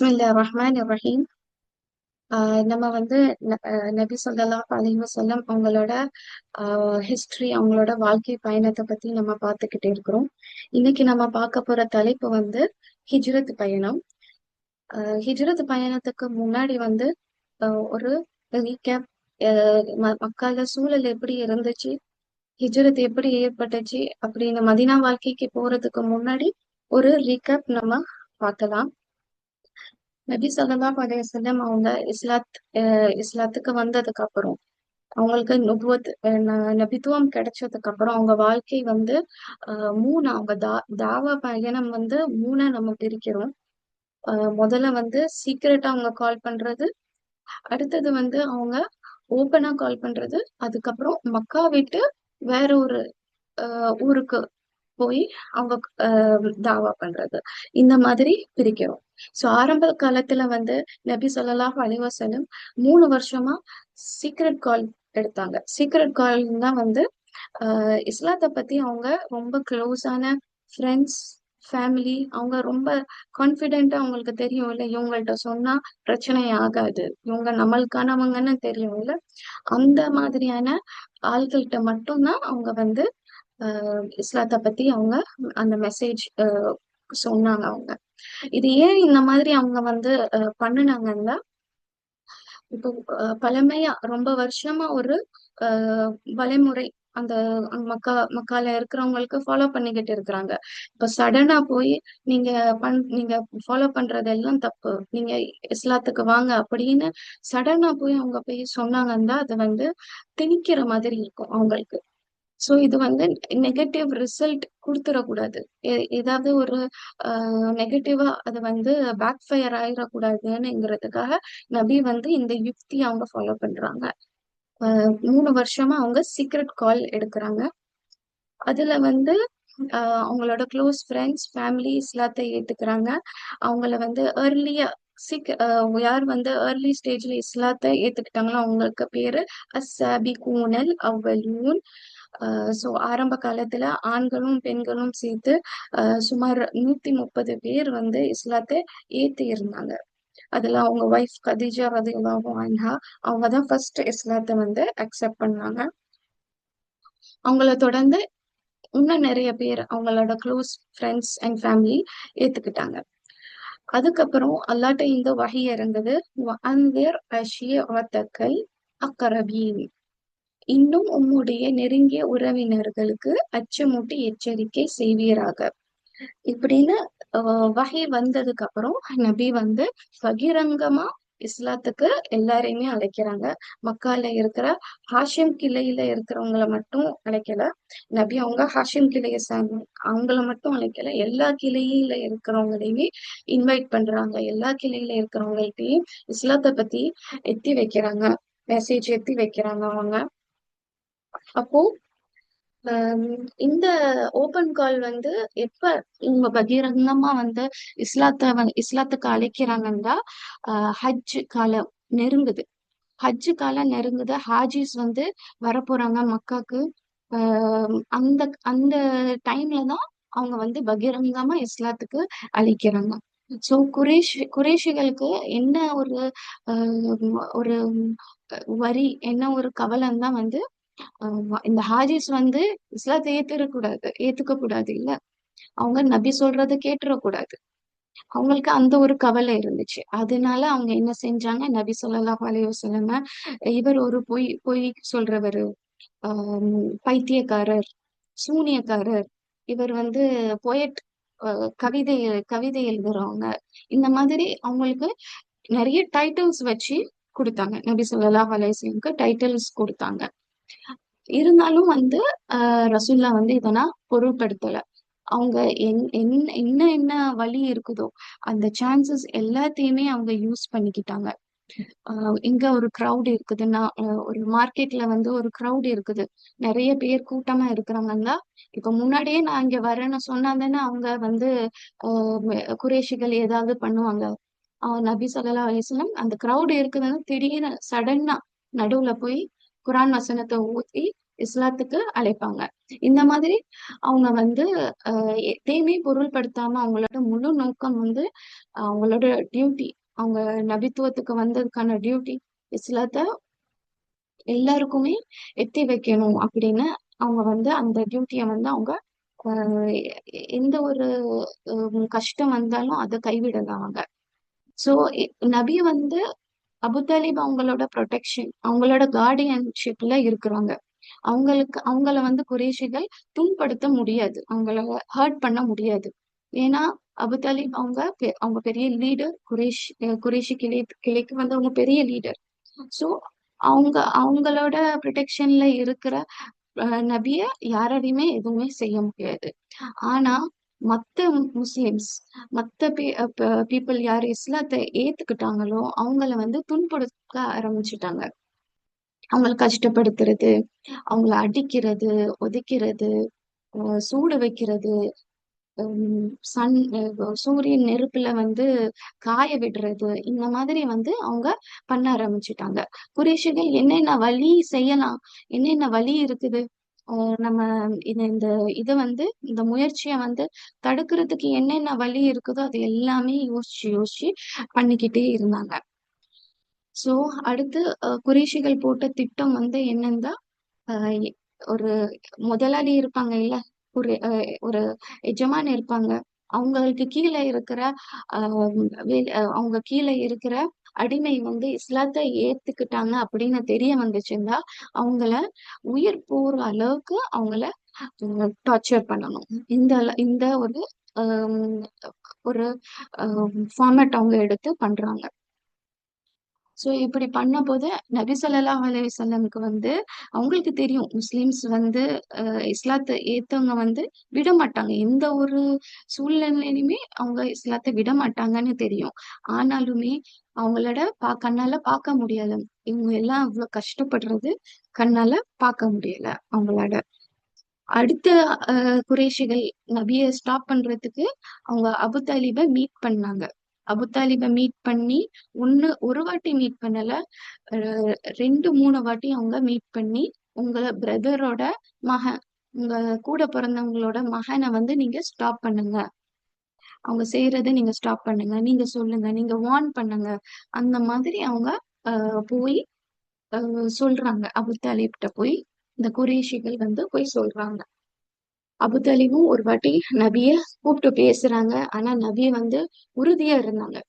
பிஸ்மில்லா ரஹ்மான் ரஹீம். நம்ம வந்து நபி ஸல்லல்லாஹு அலைஹி வஸல்லம் அவங்களோட ஹிஸ்டரி, அவங்களோட வாழ்க்கை பயணத்தை பத்தி நம்ம பார்த்துக்கிட்டே இருக்கிறோம். இன்னைக்கு நம்ம பார்க்க போற தலைப்பு வந்து ஹிஜ்ரத் பயணம். ஹிஜ்ரத் பயணத்துக்கு முன்னாடி வந்து ஒரு ரீகேப். மக்கால சூழல் எப்படி இருந்துச்சு, ஹிஜ்ரத் எப்படி ஏற்பட்டுச்சு அப்படின்னு மதீனா வாழ்க்கைக்கு போறதுக்கு முன்னாடி ஒரு ரீகேப் நம்ம பார்க்கலாம். நபி ஸல்லல்லாஹு அலைஹி வஸல்லம் அவங்க இஸ்லாத்துக்கு வந்ததுக்கு அப்புறம், அவங்களுக்கு நபித்துவம் கிடைச்சதுக்கு அப்புறம் அவங்க வாழ்க்கை வந்து மூணு, அவங்க தாவா பயணம் வந்து மூணா நம்ம பிரிக்கிறோம். முதல்ல வந்து சீக்கிரட்டா அவங்க கால் பண்றது, அடுத்தது வந்து அவங்க ஓப்பனா கால் பண்றது, அதுக்கப்புறம் மக்கா விட்டு வேற ஒரு ஊருக்கு போய் அவங்க தாவா பண்றது. இந்த மாதிரி பிரிக்கிறோம். சோ ஆரம்ப காலத்துல வந்து நபி ஸல்லல்லாஹு அலைஹி வஸல்லம் 3 வருஷமா சீக்ரெட் கால் எடுத்தாங்க. சீக்ரெட் கால்னா வந்து இஸ்லாத்தை பத்தி அவங்க ரொம்ப க்ளோஸான ஃப்ரெண்ட்ஸ், ஃபேமிலி, அவங்க ரொம்ப கான்ஃபிடென்ட்டா, அவங்களுக்கு தெரியும் இல்ல இவங்கள்ட்ட சொன்னா பிரச்சனை ஆகாது, இவங்க நம்மளுக்கானவங்கன்னு தெரியும் இல்ல, அந்த மாதிரியான ஆள்கள்கிட்ட மட்டும்தான் அவங்க வந்து இஸ்லாத்தை பத்தி அவங்க அந்த மெசேஜ் சொன்னாங்க. அவங்க இது ஏன் இந்த மாதிரி அவங்க வந்து பண்ணுனாங்கன்னா, இப்போ பழமையா ரொம்ப வருஷமா ஒரு அஹ் வழிமுறை அந்த மக்கால இருக்கிறவங்களுக்கு ஃபாலோ பண்ணிக்கிட்டு இருக்கிறாங்க. இப்ப சடனா போய் நீங்க நீங்க ஃபாலோ பண்றதெல்லாம் தப்பு, நீங்க இஸ்லாத்துக்கு வாங்க அப்படின்னு சடனா போய் அவங்க போய் சொன்னாங்கன்னா அது வந்து திணிக்கிற மாதிரி இருக்கும் அவங்களுக்கு. சோ இது வந்து நெகட்டிவ் ரிசல்ட் கொடுத்துடக்கூடாது. ஏதாவது ஒரு நெகட்டிவா அது வந்து பேக் ஃபயர் ஆயிடக்கூடாதுன்னுங்கிறதுக்காக நபி வந்து இந்த யுக்தி அவங்க ஃபாலோ பண்றாங்க. 3 வருஷமா அவங்க சீக்ரெட் கால் எடுக்கிறாங்க. அதுல வந்து அவங்களோட க்ளோஸ் ஃப்ரெண்ட்ஸ், ஃபேமிலி இஸ்லாத்தை ஏத்துக்கிறாங்க. அவங்கள வந்து ஏர்லியா யார் வந்து ஏர்லி ஸ்டேஜ்ல இஸ்லாத்தை ஏத்துக்கிட்டாங்களோ அவங்களுக்கு பேரு அஸ்ஸாபிகூனல் அவ்வலூன். சோ ஆரம்ப காலத்துல ஆண்களும் பெண்களும் சேர்த்து சுமார் 130 பேர் வந்து இஸ்லாத்தை ஏத்தி இருந்தாங்க. அதுல அவங்க ஒய்ஃப் கதீஜா ரலியல்லாஹு அன்ஹா, அவங்க தான் ஃபர்ஸ்ட் இஸ்லாத்தை வந்து அக்செப்ட் பண்ணாங்க. அவங்கள தொடர்ந்து இன்னும் நிறைய பேர் அவங்களோட க்ளோஸ் ஃப்ரெண்ட்ஸ் அண்ட் ஃபேமிலி ஏத்துக்கிட்டாங்க. அதுக்கப்புறம் அல்லாட்ட இந்த வஹி இறங்குது, வஅன்திர் அஷீரத்தக்கல் அக்ரபீன். இன்னும் உம்முடைய நெருங்கிய உறவினர்களுக்கு அச்சமூட்டி எச்சரிக்கை செய்வீராக. இப்படின்னு வஹி வந்ததுக்கு அப்புறம் நபி வந்து பகிரங்கமா இஸ்லாத்துக்கு எல்லாரையுமே அழைக்கிறாங்க. மக்கால இருக்கிற ஹாஷிம் கிளையில இருக்கிறவங்கள மட்டும் அழைக்கல. நபி அவங்க ஹாஷிம் கிளைய சார்ந்த அவங்கள மட்டும் அழைக்கல, எல்லா கிளையில இருக்கிறவங்களையுமே இன்வைட் பண்றாங்க. எல்லா கிளையில இருக்கிறவங்கள்ட்டையும் இஸ்லாத்தை பத்தி எத்தி வைக்கிறாங்க, மெசேஜ் எத்தி வைக்கிறாங்க அவங்க. அப்போ இந்த ஓபன் கால் வந்து எப்ப இவங்க பகிரங்கமா வந்து இஸ்லாத்துக்கு அழைக்கிறாங்கன்னா, ஹஜ் காலம் நெருங்குது. ஹஜ் காலம் நெருங்குது, ஹாஜிஸ் வந்து வரப்போறாங்க மக்காக்கு. அந்த அந்த டைம்ல தான் அவங்க வந்து பகிரங்கமா இஸ்லாத்துக்கு அழைக்கிறாங்க. சோ குறைஷிகளுக்கு என்ன ஒரு ஒரு வரி, என்ன ஒரு கவலம் தான் வந்து, ஆமா, இந்த ஹாஜிஸ் வந்து இஸ்லாத்தை ஏத்துக்க கூடாது இல்ல, அவங்க நபி சொல்றத கேட்டுறக்கூடாது. அவங்களுக்கு அந்த ஒரு கவலை இருந்துச்சு. அதனால அவங்க என்ன செஞ்சாங்க, நபி ஸல்லல்லாஹு அலைஹி வஸல்லம் இவர் ஒரு பொய் பொய் சொல்றவரு, பைத்தியக்காரர், சூனியக்காரர், இவர் வந்து பொயட், கவிதை கவிதை எழுதுறவங்க, இந்த மாதிரி அவங்களுக்கு நிறைய டைட்டில்ஸ் வச்சு கொடுத்தாங்க. நபி ஸல்லல்லாஹு அலைஹி வஸல்லம் டைட்டில்ஸ் கொடுத்தாங்க. இருந்தாலும் வந்து ரசூல்லா வந்து இதெல்லாம் பொருட்படுத்தல. அவங்க என்ன என்ன வழி இருக்குதோ அந்த சான்சஸ் எல்லாத்தையுமே அவங்க யூஸ் பண்ணிக்கிட்டாங்க. எங்க ஒரு க்ரௌட் இருக்குதுன்னா, ஒரு மார்க்கெட்ல வந்து ஒரு க்ரௌட் இருக்குது, நிறைய பேர் கூட்டமா இருக்கிறாங்கன்னா, இப்ப முன்னாடியே நான் இங்க வரேன்னு சொன்னா தானே அவங்க வந்து குறைஷிகள் ஏதாவது பண்ணுவாங்க. நபி ஸல்லல்லாஹு அலைஹி வஸல்லம் அந்த க்ரௌட் இருக்குதுன்னு திடீர்னு சடனா நடுவுல போய் குரான் வசனத்தை ஊத்தி இஸ்லாத்துக்கு அழைப்பாங்க. இந்த மாதிரி அவங்க வந்து எதையுமே பொருள்படுத்தாம அவங்களோட முழு நோக்கம் வந்து அவங்களோட டியூட்டி, அவங்க நபித்துவத்துக்கு வந்ததுக்கான டியூட்டி இஸ்லாத்த எல்லாருக்குமே எத்தி வைக்கணும் அப்படின்னு அவங்க வந்து அந்த டியூட்டியை வந்து அவங்க ஆஹ் எந்த ஒரு கஷ்டம் வந்தாலும் அதை கைவிடல அவங்க. சோ நபி வந்து அபுதாலிப் அவங்களோட ப்ரொடெக்ஷன், அவங்களோட கார்டியன்ஷிப்ல இருக்கிறாங்க. அவங்கள வந்து குறைஷிகள் துன்படுத்த முடியாது, அவங்கள ஹர்ட் பண்ண முடியாது. ஏன்னா அபுதாலிப் அவங்க பெரிய லீடர். குறைஷி கிளைக்கு வந்து அவங்க பெரிய லீடர். சோ அவங்களோட ப்ரொடெக்ஷன்ல இருக்கிற நபிய யாராலையுமே எதுவுமே செய்ய முடியாது. ஆனா மத்த முஸ்லிம்ஸ், மத்த பீப்புள் யார் இஸ்லாத்தை ஏத்துக்கிட்டாங்களோ அவங்கள வந்து துன்புறுத்த ஆரம்பிச்சுட்டாங்க. அவங்களை கஷ்டப்படுத்துறது, அவங்கள அடிக்கிறது, ஒதுக்கிறது, சூடு வைக்கிறது, சன் சூரியன் நெருப்புல வந்து காய விடுறது, இந்த மாதிரி வந்து அவங்க பண்ண ஆரம்பிச்சுட்டாங்க. குறைஷிகள் என்னென்ன வழி செய்யலாம், என்னென்ன வழி இருக்குது, நம்ம இந்த இதை வந்து இந்த முயற்சியை வந்து தடுக்கிறதுக்கு என்னென்ன வழி இருக்குதோ அது எல்லாமே யோசிச்சு யோசிச்சு பண்ணிக்கிட்டே இருந்தாங்க. சோ அடுத்து குறைஷிகள் போட்ட திட்டம் வந்து என்னன்னா, ஆஹ் எ- ஒரு முதலாளி இருப்பாங்க இல்ல, ஒரு எஜமான் இருப்பாங்க. அவங்களுக்கு கீழே இருக்கிற அவங்க கீழே இருக்கிற அடிமை வந்து இஸ்லாத்தை ஏத்துக்கிட்டாங்க அப்படின்னு தெரிய வந்துச்சுன்னா அவங்கள உயிர் போற அளவுக்கு அவங்கள டார்ச்சர் பண்ணணும். இந்த ஒரு ஆஹ் ஒரு ஃபார்மேட் அவங்க எடுத்து பண்றாங்க. சோ இப்படி பண்ண போது நபி ஸல்லல்லாஹு அலைஹி வஸல்லம்க்கு வந்து அவங்களுக்கு தெரியும் முஸ்லிம்ஸ் வந்து இஸ்லாத்தை ஏத்தவங்க வந்து விட மாட்டாங்க, எந்த ஒரு சூழ்நிலையிலுமே அவங்க இஸ்லாத்தை விட மாட்டாங்கன்னு தெரியும். ஆனாலுமே அவங்களோட கண்ணால பார்க்க முடியல, இவங்க எல்லாம் அவ்வளவு கஷ்டப்படுறது கண்ணால பார்க்க முடியல அவங்களோட. அடுத்த குறைஷிகள் நபியை ஸ்டாப் பண்றதுக்கு அவங்க அபு தாலிபை மீட் பண்ணாங்க. அபு தாலிபை மீட் பண்ணி ஒரு வாட்டி மீட் பண்ணல, அஹ் ரெண்டு மூணு வாட்டி அவங்க மீட் பண்ணி உங்க பிரதரோட மகன், உங்க கூட பிறந்தவங்களோட மகனை வந்து நீங்க ஸ்டாப் பண்ணுங்க, அவங்க செய்யறதை நீங்க ஸ்டாப் பண்ணுங்க, நீங்க சொல்லுங்க, நீங்க வார்ன் பண்ணுங்க. அந்த மாதிரி அவங்க போய் சொல்றாங்க. அபு தாலிப்ட போய் இந்த குறைஷிகள் வந்து போய் சொல்றாங்க. அபுதலிபும் ஒரு வாட்டி நபிய கூப்பிட்டு பேசுறாங்க. ஆனா நபி வந்து உறுதியா இருந்தாங்க.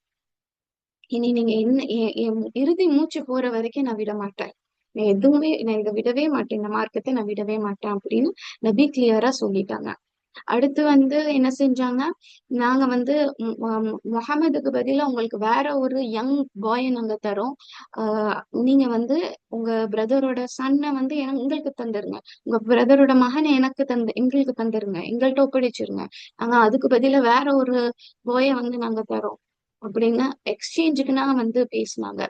இனி நீங்க என்ன என் இறுதி மூச்சு போற வரைக்கும் நான் விட மாட்டேன், நான் இதை விடவே மாட்டேன், இந்த மார்க்கத்தை நான் விடவே மாட்டேன் அப்படின்னு நபி கிளியரா சொல்லிட்டாங்க. அடுத்து வந்து என்ன செஞ்சாங்க, நாங்க வந்து முகமதுக்கு பதிலா உங்களுக்கு வேற ஒரு யங் பாய நாங்க தரோம். ஆஹ் நீங்க வந்து உங்க பிரதரோட சன்னை வந்து எங்களுக்கு தந்துருங்க, உங்க பிரதரோட மகனை எங்களுக்கு தந்துருங்க, எங்கள்கிட்ட ஒப்படைச்சிருங்க, நாங்க அதுக்கு பதிலா வேற ஒரு பாய வந்து நாங்க தரோம் அப்படின்னு எக்ஸ்சேஞ்சுக்குன்னா வந்து பேசினாங்க.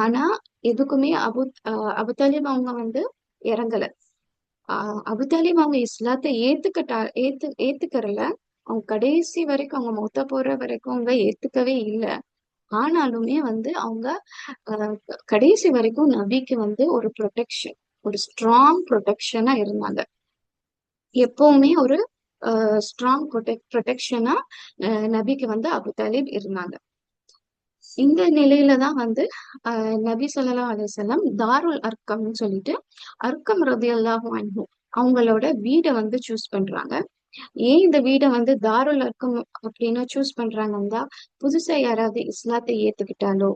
ஆனா எதுக்குமே அபு தாலிப் அவங்க வந்து இறங்கல. அபு தாலிப் அவங்க இஸ்லாத்தை ஏத்துக்கறல. அவங்க கடைசி வரைக்கும், அவங்க மௌத்தா போற வரைக்கும் அவங்க ஏத்துக்கவே இல்லை. ஆனாலுமே வந்து அவங்க கடைசி வரைக்கும் நபிக்கு வந்து ஒரு ப்ரொடெக்ஷன், ஒரு ஸ்ட்ராங் ப்ரொடெக்ஷனா இருந்தாங்க. எப்பவுமே ஒரு ஸ்ட்ராங் ப்ரொடெக்ஷனா நபிக்கு வந்து அபு தாலிப் இருந்தாங்க. இந்த நிலையில தான் வந்து நபி ஸல்லல்லாஹு அலைஹி வஸல்லம் தாருல் அர்கம்னு சொல்லிட்டு அர்கம் ரலியல்லாஹு அன்ஹு அவங்களோட வீடை வந்து சூஸ் பண்றாங்க. ஏன் இந்த வீடை வந்து தாருல் அர்கம் அப்படின்னு சூஸ் பண்றாங்கன்னா, புதுசா யாராவது இஸ்லாத்தை ஏத்துக்கிட்டாலோ,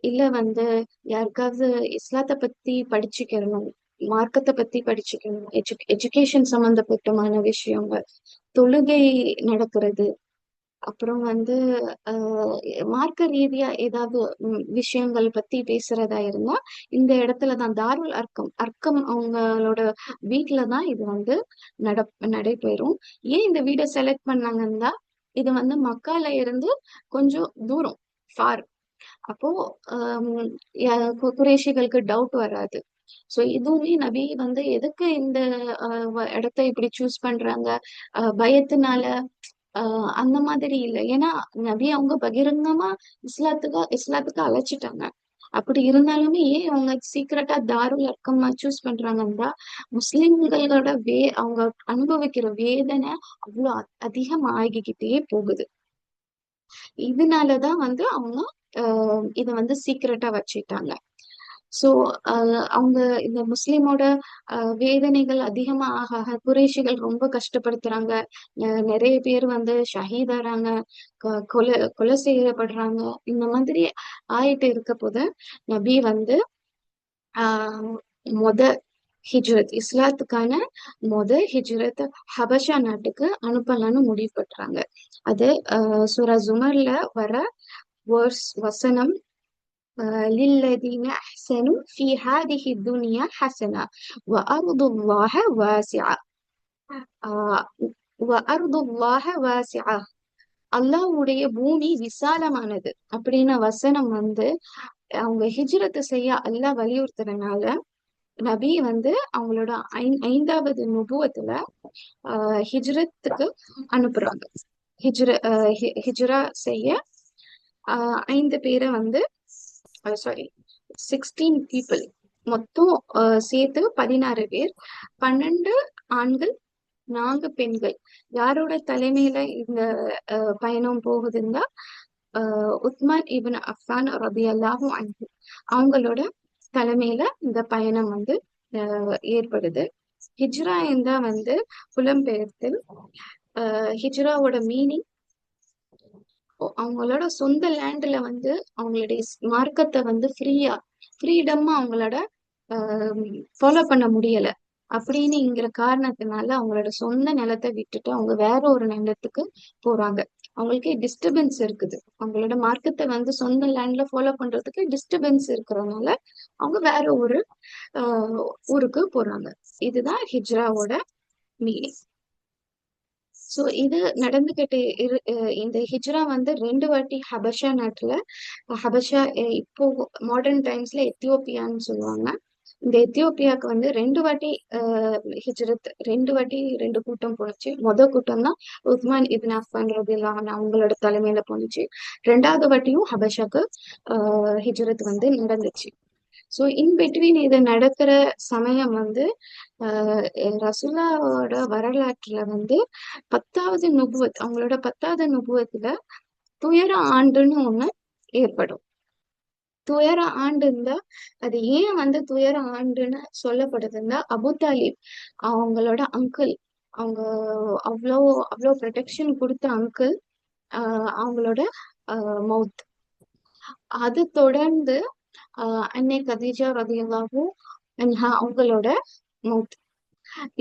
இல்ல வந்து யாருக்காவது இஸ்லாத்தை பத்தி படிச்சுக்கணும், மார்க்கத்தை பத்தி படிச்சுக்கணும், எஜுகேஷன் சம்பந்தப்பட்டமான விஷயங்கள், தொழுகை நடக்கிறது, அப்புறம் வந்து மார்க்க ரீதியா ஏதாவது விஷயங்கள் பத்தி பேசுறதா இருந்தா இந்த இடத்துலதான் தாருல் அர்க்கம் அர்க்கம் அவங்களோட வீட்டுலதான் இது வந்து நட நடைபெறும். ஏன் இந்த வீடை செலக்ட் பண்ணாங்கன்னா, இது வந்து மக்கால இருந்து கொஞ்சம் தூரம், ஃபார். அப்போ குறைஷிகளுக்கு டவுட் வராது. சோ இதுவுமே நபி வந்து எதுக்கு இந்த இடத்த இப்படி சூஸ் பண்றாங்க, பயத்தினால அந்த மாதிரி இல்லை. ஏன்னா நபி அவங்க பகிரங்கமா இஸ்லாத்துக்கு அழைச்சிட்டாங்க. அப்படி இருந்தாலுமே ஏன் அவங்க சீக்கிரட்டா தாருல் அர்க்கமா சூஸ் பண்றாங்கன்னா, முஸ்லிம்களோட அவங்க அனுபவிக்கிற வேதனை அவ்வளவு அதிகம் ஆகிக்கிட்டே போகுது. இதனாலதான் வந்து அவங்க இத வந்து சீக்கிரட்டா வச்சுட்டாங்க. சோ அவங்க இந்த முஸ்லிமோட வேதனைகள் அதிகமா ஆக ஆக குறைஷிகள் ரொம்ப கஷ்டப்படுத்துறாங்க. நிறைய பேர் வந்து ஷஹீதாறாங்க, கொலை கொலை செய்யப்படுறாங்க. இந்த மாதிரி ஆயிட்டு இருக்க போது நபி வந்து ஆஹ் மொத ஹிஜ்ரத் இஸ்லாத்துக்கான ஹிஜ்ரத் ஹபஷா நாட்டுக்கு அனுப்பலான்னு முடிவு பண்றாங்க. அது சூரா ஜுமர்ல வர வசனம் للذين أحسنوا في هذه الدنيا حسنة وأرض الله واسعة آه، وأرض الله واسعة. அல்லாஹ்வுடைய பூமி விசாலமானது அப்படின்னு வசனம் வந்து அவங்க ஹிஜ்ரத் செய்ய அல்லாஹ் வலியுறுத்துறதுனால நபி வந்து அவங்களோட ஐந்தாவது நுபுவத்துல ஹிஜ்ரத்துக்கு அனுப்புறாங்க. ஹிஜ்ரா செய்ய 5 பேரை வந்து சாரி 16 பீப்புள் மொத்தம் சேர்த்து 16 பேர், 12 ஆண்கள் 4 பெண்கள். யாரோட தலைமையில இந்த பயணம் போகுதுன்னா உத்மான் இப்னு அஃபான் ரலியல்லாஹு அன்ஹு அவங்களோட தலைமையில இந்த பயணம் வந்து ஏற்படுது. ஹிஜ்ரா என்றா வந்து புலம்பெயர்த்தல். ஹிஜ்ராவோட மீனிங் அவங்களோட சொந்த லேண்ட்ல வந்து அவங்களுடைய மார்க்கத்தை வந்து ஃப்ரீடமா அவங்களோட ஃபாலோ பண்ண முடியல அப்படின்னுங்கிற காரணத்தினால அவங்களோட சொந்த நிலத்தை விட்டுட்டு அவங்க வேற ஒரு நிலத்துக்கு போறாங்க. அவங்களுக்கு டிஸ்டர்பன்ஸ் இருக்குது. அவங்களோட மார்க்கத்தை வந்து சொந்த லேண்ட்ல ஃபாலோ பண்றதுக்கு டிஸ்டர்பன்ஸ் இருக்கிறதுனால அவங்க வேற ஒரு ஊருக்கு போறாங்க. இதுதான் ஹிஜ்ராவோட மீனிங். சோ இது நடந்துகிட்டு இந்த ஹிஜ்ரா வந்து 2 வாட்டி ஹபஷா நாட்டுல ஹபஷா இப்போ மாடர்ன் டைம்ஸ்ல எத்தியோப்பியான்னு சொல்லுவாங்க. இந்த எத்தியோப்பியாவுக்கு வந்து 2 வாட்டி ஹிஜ்ரத் 2 வாட்டி 2 கூட்டம் போனுச்சு. கூட்டம் தான் உஸ்மான் இப்னு அஃபான் ரலியல்லாஹு அன்ஹு அவங்களோட தலைமையில போனுச்சு. 2வது வாட்டியும் ஹபஷாக்கு ஹிஜ்ரத் வந்து நடந்துச்சு. சோ இன் பிட்வீன் இது நடக்கிற சமயம் வந்து ரசூலாவோட வரலாற்றுல வந்து 10வது நுபுவத் அவங்களோட 10வது நுபுவத்துல துயர ஆண்டுன்னு ஒண்ணு ஏற்படும். துயர ஆண்டு இருந்தா அது ஏன் வந்து துயர ஆண்டுன்னு சொல்லப்படுதுன்னா அபு தாலிப் அவங்களோட அங்கிள், அவங்க அவ்வளோ அவ்வளோ ப்ரொடெக்ஷன் கொடுத்த அங்கிள் அவங்களோட மவுத். அது தொடர்ந்து அன்னை கதீஜா ரலியல்லாஹு அன்ஹா அவங்களோட மவுத்.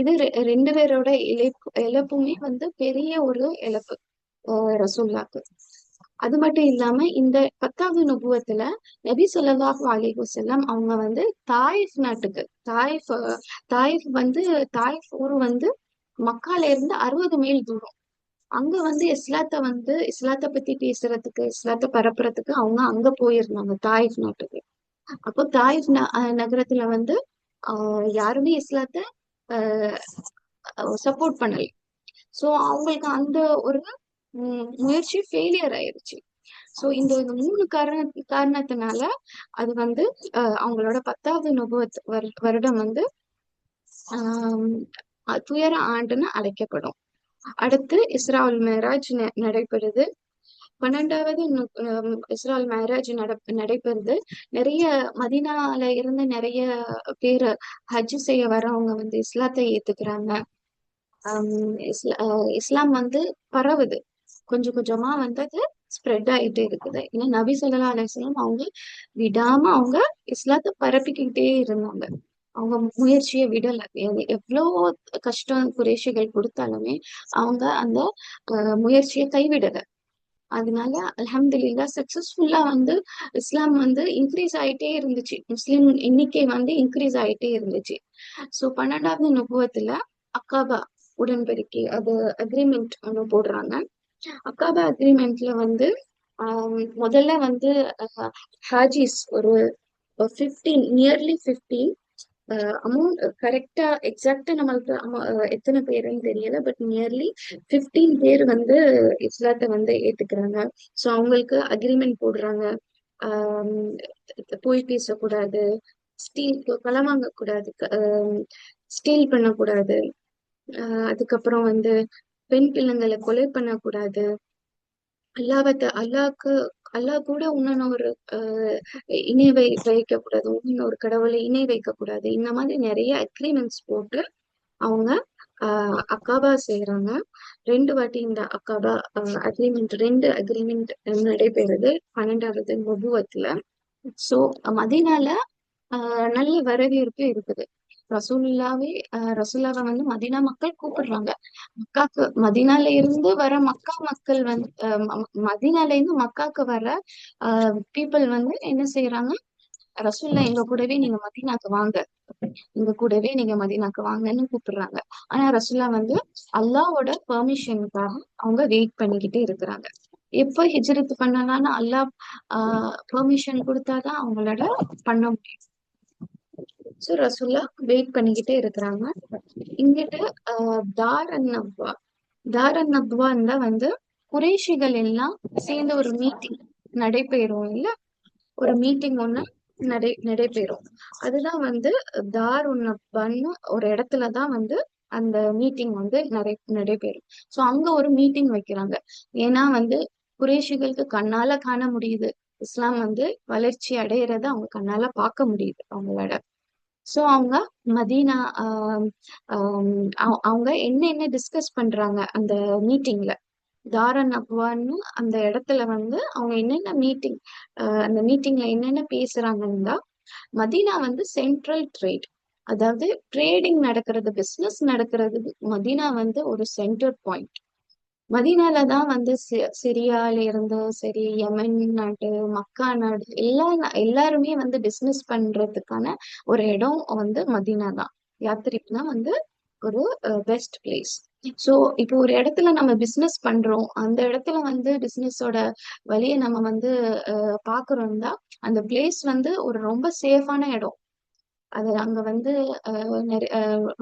இது 2 பேரோட இழப்புமே வந்து பெரிய ஒரு இழப்பு ரசூல்லாக்கு. அது மட்டும் இல்லாம இந்த 10வது நுபுவத்துல நபி ஸல்லல்லாஹு அலைஹி வஸல்லம் அவங்க வந்து தாயிஃப் நாட்டுக்கு தாயிஃப் வந்து தாயிஃப் ஊர் வந்து மக்கால இருந்து 60 மைல் தூரம். அங்க வந்து இஸ்லாத்தை பத்தி பேசுறதுக்கு இஸ்லாத்தை பரப்புறதுக்கு அவங்க அங்க போயிருந்தாங்க தாயிஃப் நாட்டுக்கு. அப்போ தாயிஃப் நகரத்துல வந்து யாருமே இஸ்லாத்தை சப்போர்ட் பண்ணல. சோ அவங்களுக்கு அந்த ஒரு முயற்சி ஃபெயிலியர் ஆயிருச்சு. சோ இந்த 3 காரணத்தினால அது வந்து அவங்களோட 10வது நுபுவத் வருடம் வந்து துயர ஆண்டுன்னு அழைக்கப்படும். அடுத்து இஸ்ரால் மேராஜ் நடைபெறுது. 12வது இஸ்ரால் மேராஜ் நடைபெறுது. நிறைய மதீனால இருந்து நிறைய பேர் ஹஜ் செய்ய வரவங்க வந்து இஸ்லாத்தை ஏத்துக்கிறாங்க. இஸ்லாம் வந்து பரவுது. கொஞ்சம் கொஞ்சமா வந்து அது ஸ்ப்ரெட் ஆயிட்டே இருக்குது. ஏன்னா நபி ஸல்லல்லாஹு அலைஹி வஸல்லம் அவங்க விடாம அவங்க இஸ்லாத்தை பரப்பிக்கிட்டே இருந்தாங்க. அவங்க முயற்சியை விடல. எவ்வளவு கஷ்டம் குறைஷிகள் கொடுத்தாலுமே அவங்க அந்த முயற்சியை கைவிடல. அதனால அல்ஹம்துலில்லாஹ் சக்சஸ்ஃபுல்லா வந்து இஸ்லாம் வந்து இன்க்ரீஸ் ஆயிட்டே இருந்துச்சு. முஸ்லிம் எண்ணிக்கை வந்து இன்க்ரீஸ் ஆயிட்டே இருந்துச்சு. சோ 12வது நுபுவத்துல அக்காபா உடன்படிக்கை அது அக்ரிமெண்ட் ஒண்ணு போடுறாங்க. அக்காபா அக்ரிமெண்ட்ல வந்து முதல்ல வந்து ஹாஜிஸ் ஒரு 15 நியர்லி 15 அமௌண்ட் கரெக்டா எக்ஸாக்டா நம்மளுக்கு எத்தனை பேருன்னு தெரியல. பட் நியர்லி 15 பேர் வந்து இஸ்லாத்தை வந்து ஏத்துக்கிறாங்க. சோ அவங்களுக்கு அக்ரிமெண்ட் போடுறாங்க. ஆஹ் பொய் பேசக்கூடாது, ஸ்டீல் கள வாங்கக்கூடாது, ஸ்டீல் பண்ணக்கூடாது, அதுக்கப்புறம் வந்து பெண் பிள்ளைங்களை கொலை பண்ணக்கூடாது, அல்லாஹ்க்கு அல்லாஹ் கூட இன்னொன்னு ஒரு இணை வைக்க கூடாது, இன்னொரு கடவுளை இணை வைக்க கூடாது. இந்த மாதிரி நிறைய அக்ரிமெண்ட்ஸ் போட்டு அவங்க அக்காபா செய்யறாங்க. 2 வாட்டி இந்த அக்காபா அக்ரிமெண்ட் 2 அக்ரிமெண்ட் நடைபெறுது 12வது நுபுவத்துல. சோ மதீனால நல்ல வரவேற்பு இருக்குது. ரசூல்லாவை வந்து மதீனா மக்கள் கூப்பிடுறாங்க. மக்காக்கு மதீனால இருந்து வர மக்கா மக்கள் வந்து மதீனால இருந்து மக்காக்கு வர பீப்புள் வந்து என்ன செய்யறாங்க, ரசூல்லா எங்க கூடவே நீங்க மதீனாக்கு வாங்க, எங்க கூடவே நீங்க மதீனாக்கு வாங்கன்னு கூப்பிடுறாங்க. ஆனா ரசூல்லா வந்து அல்லாவோட பெர்மிஷனுக்காக அவங்க வெயிட் பண்ணிக்கிட்டே இருக்கிறாங்க. எப்ப ஹிஜ்ரத் பண்ணலாம்னு அல்லாஹ் பெர்மிஷன் கொடுத்தாதான் அவங்களோட பண்ண முடியும். சோ ரசூல்லா வெயிட் பண்ணிக்கிட்டே இருக்கிறாங்க. இங்கிட்டு தார் அன் நப்வா தார் அன் நப்வான் தான் வந்து குறைஷிகள் எல்லாம் சேர்ந்து ஒரு மீட்டிங் நடைபெறும் இல்ல, ஒரு மீட்டிங் ஒண்ணு நடைபெறும். அதுதான் வந்து தார் உன் நப்வான்னு ஒரு இடத்துலதான் வந்து அந்த மீட்டிங் வந்து நடைபெறும். சோ அங்க ஒரு மீட்டிங் வைக்கிறாங்க. ஏன்னா வந்து குறைஷிகளுக்கு கண்ணால காண முடியுது, இஸ்லாம் வந்து வளர்ச்சி அடையறத அவங்க கண்ணால பார்க்க முடியுது அவங்களோட. சோ அவங்க மதீனா அவங்க என்ன என்ன டிஸ்கஸ் பண்றாங்க அந்த மீட்டிங்ல, தாரன் அப்வான்னு அந்த இடத்துல வந்து அவங்க என்னென்ன மீட்டிங் அந்த மீட்டிங்ல என்னென்ன பேசுறாங்கன்னா, மதீனா வந்து சென்ட்ரல் ட்ரேட், அதாவது ட்ரேடிங் நடக்கிறது, பிசினஸ் நடக்கிறது. மதீனா வந்து ஒரு சென்டர் பாயிண்ட். மதீனால தான் வந்து சிரியால இருந்து சரி, யமன் நாட்டு, மக்கா நாடு, எல்லாருமே வந்து பிசினஸ் பண்றதுக்கான ஒரு இடம் வந்து மதீனா தான். யாத்திரிக்குனா வந்து ஒரு பெஸ்ட் பிளேஸ். சோ இப்போ ஒரு இடத்துல நம்ம பிசினஸ் பண்றோம், அந்த இடத்துல வந்து பிசினஸோட வழியை நம்ம வந்து பாக்குறோம்னா அந்த பிளேஸ் வந்து ஒரு ரொம்ப சேஃபான இடம். அது அங்க வந்து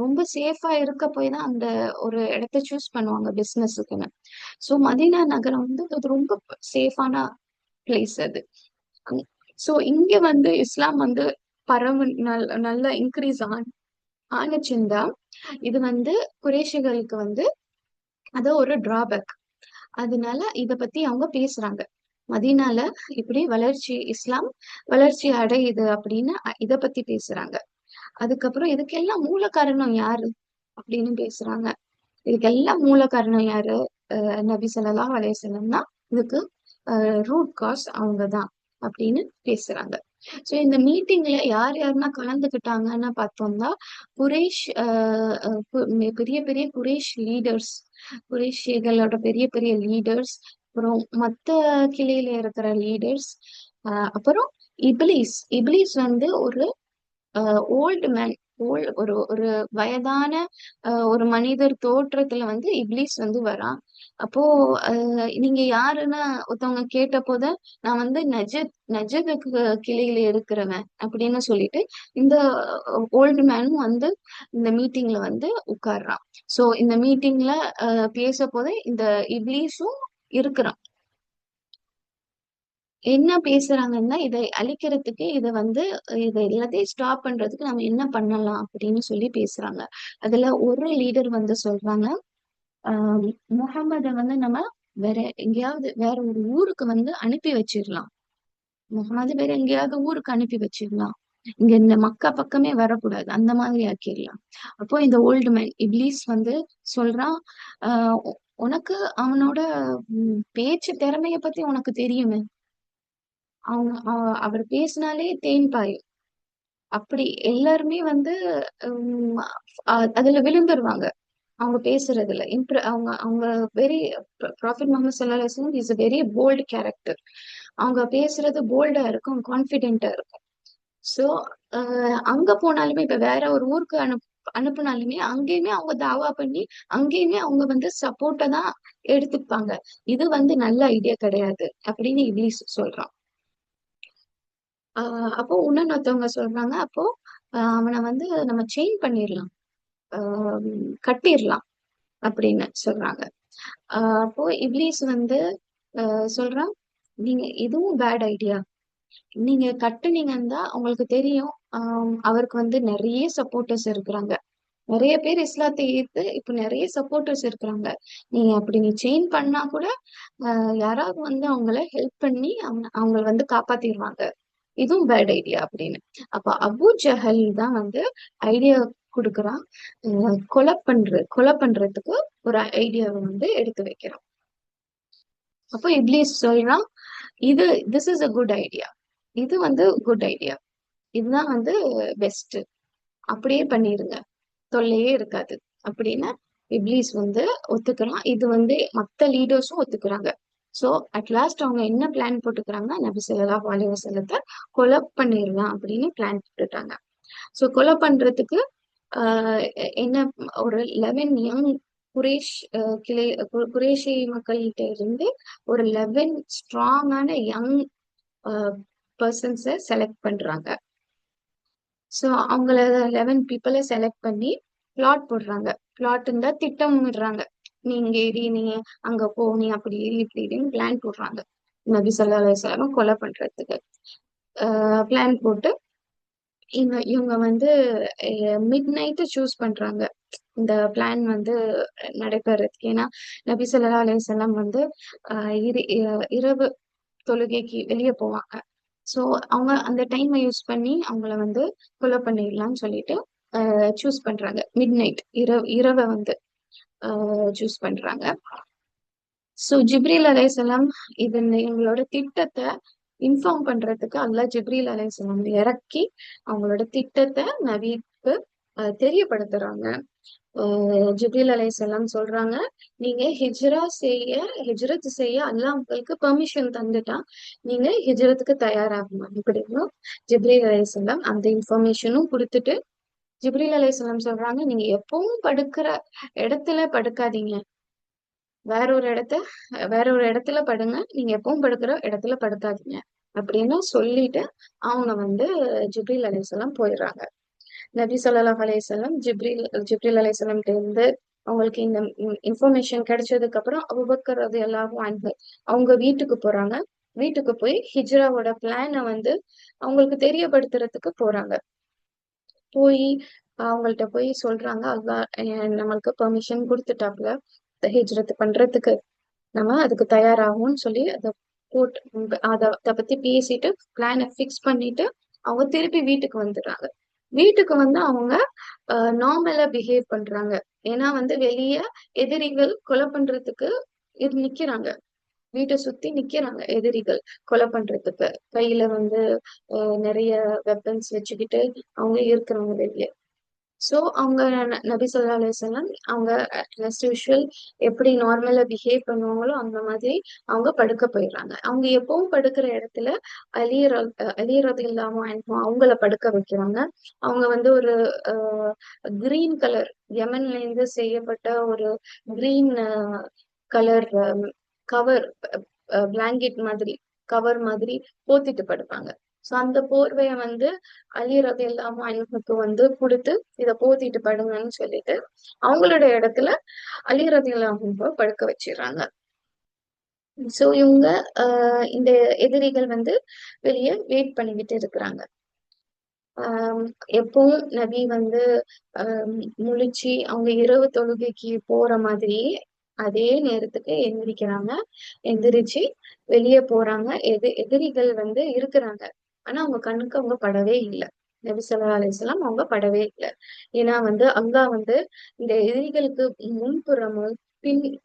ரொம்ப சேஃபா இருக்க போய் தான் அந்த ஒரு இடத்த சூஸ் பண்ணுவாங்க பிசினஸுக்குன்னு. சோ மதீனா நகரம் வந்து அது ரொம்ப சேஃபான பிளேஸ் அது. சோ இங்க வந்து இஸ்லாம் வந்து பரவு நல்ல இன்க்ரீஸ் ஆனிச்சுண்டா இது வந்து குறைஷிகளுக்கு வந்து அது ஒரு டிராபேக். அதனால இத பத்தி அவங்க பேசுறாங்க. மதீனால இப்படி இஸ்லாம் வளர்ச்சி அடையுது அப்படின்னு இத பத்தி பேசுறாங்க. அதுக்கப்புறம் இதுக்கெல்லாம் மூல காரணம் யாரு அப்படின்னு பேசுறாங்க. இதுக்கெல்லாம் மூல காரணம் யாரு? நபி ஸல்லல்லாஹு அலைஹி வஸல்லம் தான் இதுக்கு ரூட் காஸ் அவங்கதான் அப்படின்னு பேசுறாங்க. சோ இந்த மீட்டிங்ல யார் யாரெல்லாம் கலந்துக்கிட்டாங்கன்னு பார்த்தோம்னா, குறைஷ் பெரிய பெரிய குறைஷ் லீடர்ஸ், குறைஷிகளோட பெரிய பெரிய லீடர்ஸ், அப்புறம் மத்த கிளையில இருக்கிற லீடர்ஸ், அப்புறம் இப்லீஸ் இப்லீஸ் வந்து ஒரு ஓல்டு மேன், ஒரு ஒரு வயதான ஒரு மனிதர் தோற்றத்துல வந்து இப்லீஸ் வந்து வரான். அப்போ நீங்க யாருன்னு ஒருத்தவங்க கேட்ட நான் வந்து நஜதுக்கு கிளையில இருக்கிறவன் அப்படின்னு சொல்லிட்டு இந்த ஓல்டு மேனும் வந்து இந்த மீட்டிங்ல வந்து உட்கார்றான். சோ இந்த மீட்டிங்ல பேச போது இந்த இப்லீஸும் இருக்கிறான். என்ன பேசுறாங்கன்னா, இதை அழிக்கிறதுக்கு இதை எல்லாத்தையும் ஸ்டாப் பண்றதுக்கு நம்ம என்ன பண்ணலாம் அப்படின்னு சொல்லி பேசுறாங்க. அதுல ஒரு லீடர் வந்து சொல்றாங்க, ஆஹ் முகம்மத வந்து நம்ம வேற எங்கேயாவது வேற ஒரு ஊருக்கு வந்து அனுப்பி வச்சிடலாம். முகமது வேற எங்கேயாவது ஊருக்கு அனுப்பி வச்சிடலாம். இங்க இந்த மக்கா பக்கமே வரக்கூடாது, அந்த மாதிரி ஆக்கிடலாம். அப்போ இந்த ஓல்டு மேன் இப்லீஸ் வந்து சொல்றான், உனக்கு அவனோட பேச்சு திறமைய பத்தி உனக்கு தெரியுமே, அவர் பேசினாலே தேன் பாயும். அப்படி எல்லாருமே வந்து உம் அதுல விழுந்துருவாங்க. அவங்க பேசுறதுல அவங்க அவங்க வெரி ப்ராஃபிட் முகமது ஸல்லல்லாஹு அலைஹி வஸல்லம் is a very bolt character. அவங்க பேசுறது போல்டா இருக்கும், கான்பிடென்டா இருக்கும். சோ அங்க போனாலுமே இப்ப வேற ஒரு ஊருக்கு அனுப்புனாலுமே அங்கேயுமே அவங்க தாவா பண்ணி அங்கேயுமே அவங்க வந்து சப்போர்ட்டை தான் எடுத்துப்பாங்க. இது வந்து நல்ல ஐடியா கிடையாது அப்படின்னு இப்லீஸ் சொல்றான். அப்போ இன்னொருத்தவங்க சொல்றாங்க, அப்போ அவனை வந்து நம்ம செயின் பண்ணிடலாம், கட்டிடலாம் அப்படின்னு சொல்றாங்க. அப்போ இப்லீஸ் வந்து சொல்றான், நீங்க இதுவும் பேட் ஐடியா, நீங்க கட்டுனீங்கன்னா தான் உங்களுக்கு தெரியும். அவருக்கு வந்து நிறைய சப்போர்ட்டர்ஸ் இருக்கிறாங்க. நிறைய பேர் இஸ்லாத்தை ஏத்து இப்ப நிறைய சப்போர்ட்டர்ஸ் இருக்கிறாங்க. நீ செயின் பண்ணா கூட யாராவது வந்து அவங்கள ஹெல்ப் பண்ணி அவங்கள வந்து காப்பாத்திடுவாங்க. இதுவும் பேட் ஐடியா அப்படின்னு. அப்ப அபூ ஜஹல் தான் வந்து ஐடியா குடுக்குறான். கொலை பண்றதுக்கு ஒரு ஐடியாவை வந்து எடுத்து வைக்கிறான். அப்போ இப்லீஸ் சொல்றான், இது this is a good idea. இது வந்து குட் ஐடியா. இதுதான் வந்து பெஸ்ட். அப்படியே பண்ணிருங்க. தொல்லையே இருக்காது அப்படின்னு இப்லீஸ் வந்து ஒத்துக்கிறான். இது வந்து மத்த லீடர்ஸும் ஒத்துக்கிறாங்க. சோ அட் லாஸ்ட் அவங்க என்ன பிளான் போட்டுக்கிறாங்கன்னா, நபி ஸல்லல்லாஹு அலைஹி வஸல்லத்தை கொலை பண்ணிடலாம் அப்படின்னு பிளான் போட்டுட்டாங்க. சோ கொலை பண்றதுக்கு என்ன ஒரு 11 யங் குரேஷ் குரேஷி மக்கள்கிட்ட இருந்து ஒரு 11 ஸ்ட்ராங்கான யங் பர்சன்ஸை செலக்ட் பண்றாங்க. சோ அவங்கள 11 பீப்புளை செலக்ட் பண்ணி பிளாட் போடுறாங்க. பிளாட் இருந்தா திட்டமிடுறாங்க. நீ இங்க ஏறி, நீ அங்க போ, நீ அப்படி ஏறி இப்படி ஏறின்னு பிளான் போடுறாங்க. நபி ஸல்லல்லாஹு அலைஹி வஸல்லம் கொலை பண்றதுக்கு பிளான் போட்டு இவங்க வந்து மிட் நைட்டு சூஸ் பண்றாங்க இந்த பிளான் வந்து நடைபெறதுக்கு. ஏன்னா நபி ஸல்லல்லாஹு அலைஹி வஸல்லம் வந்து இரவு தொழுகைக்கு வெளியே போவாங்க. சோ அவங்க அந்த டைமை யூஸ் பண்ணி அவங்கள வந்து கொலை பண்ணிடலாம்னு சொல்லிட்டு சூஸ் பண்றாங்க. மிட் நைட் இரவை வந்து சூஸ் பண்றாங்க. சோ ஜிப்ரீல் அலைஹிஸ்ஸலாம் இவங்களோட திட்டத்தை இன்ஃபார்ம் பண்றதுக்கு அல்லாஹ் ஜிப்ரீல் அலைஹிஸ்ஸலாம் இறக்கி அவங்களோட திட்டத்தை நபிக்கு தெரியப்படுத்துறாங்க. ஜிப்ரீல் அலைஹிஸ்ஸலாம் சொல்றாங்க, நீங்க ஹிஜ்ரத் செய்ய அல்லாஹ் உங்களுக்கு பெர்மிஷன் தந்துட்டா நீங்க ஹிஜ்ரத்துக்கு தயாராகணும் அப்படின்னு ஜிப்ரீல் அலைஹிஸ்ஸலாம் அந்த இன்ஃபர்மேஷனும் கொடுத்துட்டு, ஜிப்ரீல் அலைஹிஸ்ஸலாம் சொல்றாங்க, நீங்க எப்பவும் படுக்கிற இடத்துல படுக்காதீங்க. வேற ஒரு இடத்த வேற ஒரு இடத்துல படுங்க. நீங்க எப்பவும் படுக்கிற இடத்துல படுக்காதீங்க அப்படின்னு சொல்லிட்டு அவங்க வந்து ஜிப்ரீல் அலைஹிஸ்ஸலாம் போயிடுறாங்க. நபி ஸல்லல்லாஹு அலைஹி வஸல்லம் ஜிப்ரீல் அலைஹிஸ்ஸலாம்ட்ட இருந்து அவங்களுக்கு இந்த இன்ஃபர்மேஷன் கிடைச்சதுக்கு அப்புறம் அபூபக்கர் ரலியல்லாஹு அன்ஹு அவங்க வீட்டுக்கு போறாங்க. வீட்டுக்கு போய் ஹிஜ்ராவோட பிளானை வந்து அவங்களுக்கு தெரியப்படுத்துறதுக்கு போறாங்க. போய் அவங்கள்ட்ட போய் சொல்றாங்க, அல்லாஹ் நம்மளுக்கு பெர்மிஷன் கொடுத்துட்டாப்ல ஹிஜ்ரத் பண்றதுக்கு, நம்ம அதுக்கு தயாராகும்னு சொல்லி அதை பத்தி பேசிட்டு பிளானை ஃபிக்ஸ் பண்ணிட்டு அவங்க திருப்பி வீட்டுக்கு வந்துடுறாங்க. வீட்டுக்கு வந்து அவங்க நார்மலா பிஹேவ் பண்றாங்க. ஏன்னா வந்து வெளிய எதிரிகள் கொலை பண்றதுக்கு நிக்கிறாங்க. வீட்டை சுத்தி நிக்கிறாங்க எதிரிகள் கொலை பண்றதுக்கு. கையில வந்து நிறைய வெப்பன்ஸ் வச்சுக்கிட்டு அவங்க இருக்கிறாங்க வெளிய. சோ அவங்க நபி ஸல்லல்லாஹு அலைஹி வஸல்லம் அவங்க as usual எப்படி நார்மலா பிஹேவ் பண்ணுவாங்களோ அந்த மாதிரி அவங்க படுக்க போயிடுறாங்க. அவங்க எப்பவும் படுக்கிற இடத்துல அலி ரலியல்லாஹு அன்ஹு அவங்கள படுக்க வைக்கிறாங்க. அவங்க வந்து ஒரு கிரீன் கலர் யமன்ல இருந்து செய்யப்பட்ட ஒரு கிரீன் கலர் கவர் பிளாங்கெட் மாதிரி கவர் மாதிரி போத்திட்டு படுப்பாங்க. சோ அந்த போர்வைய வந்து அலி ரலியல்லாஹு அன்ஹுக்கு வந்து கொடுத்து இத போத்திட்டு படுங்கன்னு சொல்லிட்டு அவங்களோட இடத்துல அலி ரலியல்லாஹு அன்ஹுவ படுக்க வச்சிடுறாங்க. சோ இவங்க இந்த எதிரிகள் வந்து வெளியே வெயிட் பண்ணிக்கிட்டு இருக்கிறாங்க. ஆஹ் எப்பவும் நபி வந்து ஆஹ் முழிச்சு அவங்க இரவு தொழுகைக்கு போற மாதிரி அதே நேரத்துக்கு எந்திரிக்கிறாங்க. எந்திரிச்சு வெளியே போறாங்க. எதிரிகள் வந்து இருக்கிறாங்க. ஆனா அவங்க கண்ணுக்கு அவங்க படவே இல்லை. நபி ஸல்லல்லாஹு அலைஹி வஸல்லம் அவங்க படவே இல்லை. ஏன்னா வந்து அல்லாஹ் வந்து இந்த எதிரிகளுக்கு முன்புறமும்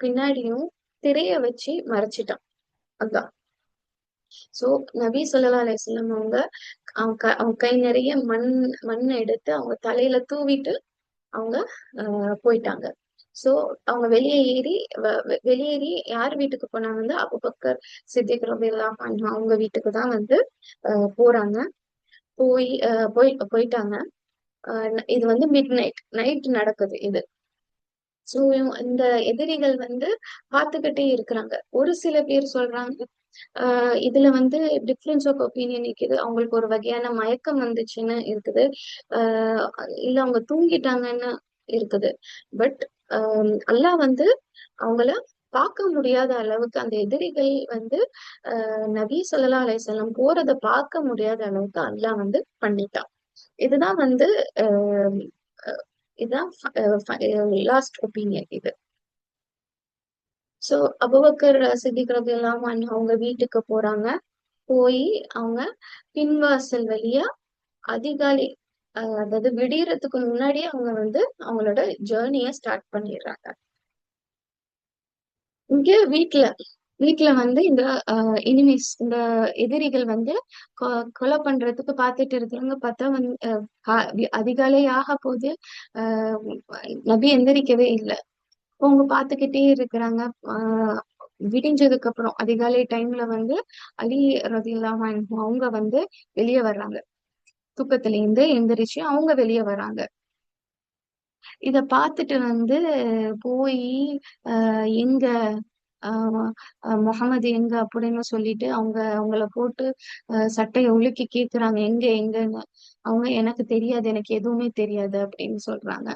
பின்னாடியும் திரைய வச்சு மறைச்சிட்டான் அல்லாஹ். சோ நபி ஸல்லல்லாஹு அலைஹி வஸல்லம் அவங்க கை நிறைய மண் எடுத்து அவங்க தலையில தூவிட்டு அவங்க போயிட்டாங்க. சோ அவங்க வெளியேறி யார் வீட்டுக்கு போனாங்க வந்து அபூபக்கர் சித்திக் ரலியல்லாஹு அன்ஹு அவங்க வீட்டுக்கு தான் வந்து போறாங்க. போயிட்டாங்க. இது வந்து மிட் நைட் நடக்குது இது. சோ இந்த எதிரிகள் வந்து பார்த்துக்கிட்டே இருக்கிறாங்க. ஒரு சில பேர் சொல்றாங்க இதுல வந்து டிஃபரன்ஸ் ஆஃப் ஒப்பீனியன் இருக்குது. அவங்களுக்கு ஒரு வகையான மயக்கம் வந்துச்சுன்னு இருக்குது. ஆஹ் இல்ல அவங்க தூங்கிட்டாங்கன்னு இருக்குது. பட் அல்லாஹ் வந்து அவங்கள பார்க்க முடியாத அளவுக்கு அந்த எதிரிகள் வந்து நபி ஸல்லல்லாஹு அலைஹி வஸல்லம் போறத பார்க்க முடியாத அளவுக்கு அல்லாஹ் வந்து பண்ணிட்டான். இதுதான் வந்து அஹ் அஹ் இதுதான் லாஸ்ட் ஒப்பீனியன் இது. சோ அபூபக்கர் சித்திக் ரலியல்லாஹு அன்ஹு அவங்க வீட்டுக்கு போறாங்க. போய் அவங்க பின்வாசல் வழியா அதிகாலை அதாவது விடியறதுக்கு முன்னாடியே அவங்க வந்து அவங்களோட ஜேர்னிய ஸ்டார்ட் பண்ணிடுறாங்க. இங்க வீட்ல வீட்ல வந்து இந்த எனிமீஸ் இந்த எதிரிகள் வந்து கொலை பண்றதுக்கு பார்த்துட்டு இருக்கிறவங்க பார்த்தா வந்து அதிகாலை ஆக போது ஆஹ் நபி எந்திரிக்கவே இல்லை. அவங்க பார்த்துக்கிட்டே இருக்கிறாங்க. ஆஹ் விடிஞ்சதுக்கு அப்புறம் அதிகாலை டைம்ல வந்து அலி ரலியல்லாஹு அன்ஹு அவங்க வந்து வெளியே வர்றாங்க. தூக்கத்துல இருந்து எந்திரிச்சு அவங்க வெளியே வராங்க. இத பார்த்துட்டு வந்து போய் எங்க முகமது எங்க அப்படின்னு சொல்லிட்டு அவங்கள போட்டு சட்டையை உலுக்கி கேக்குறாங்க எங்க எங்கன்னு. அவங்க எனக்கு தெரியாது, எனக்கு எதுவுமே தெரியாது அப்படின்னு சொல்றாங்க.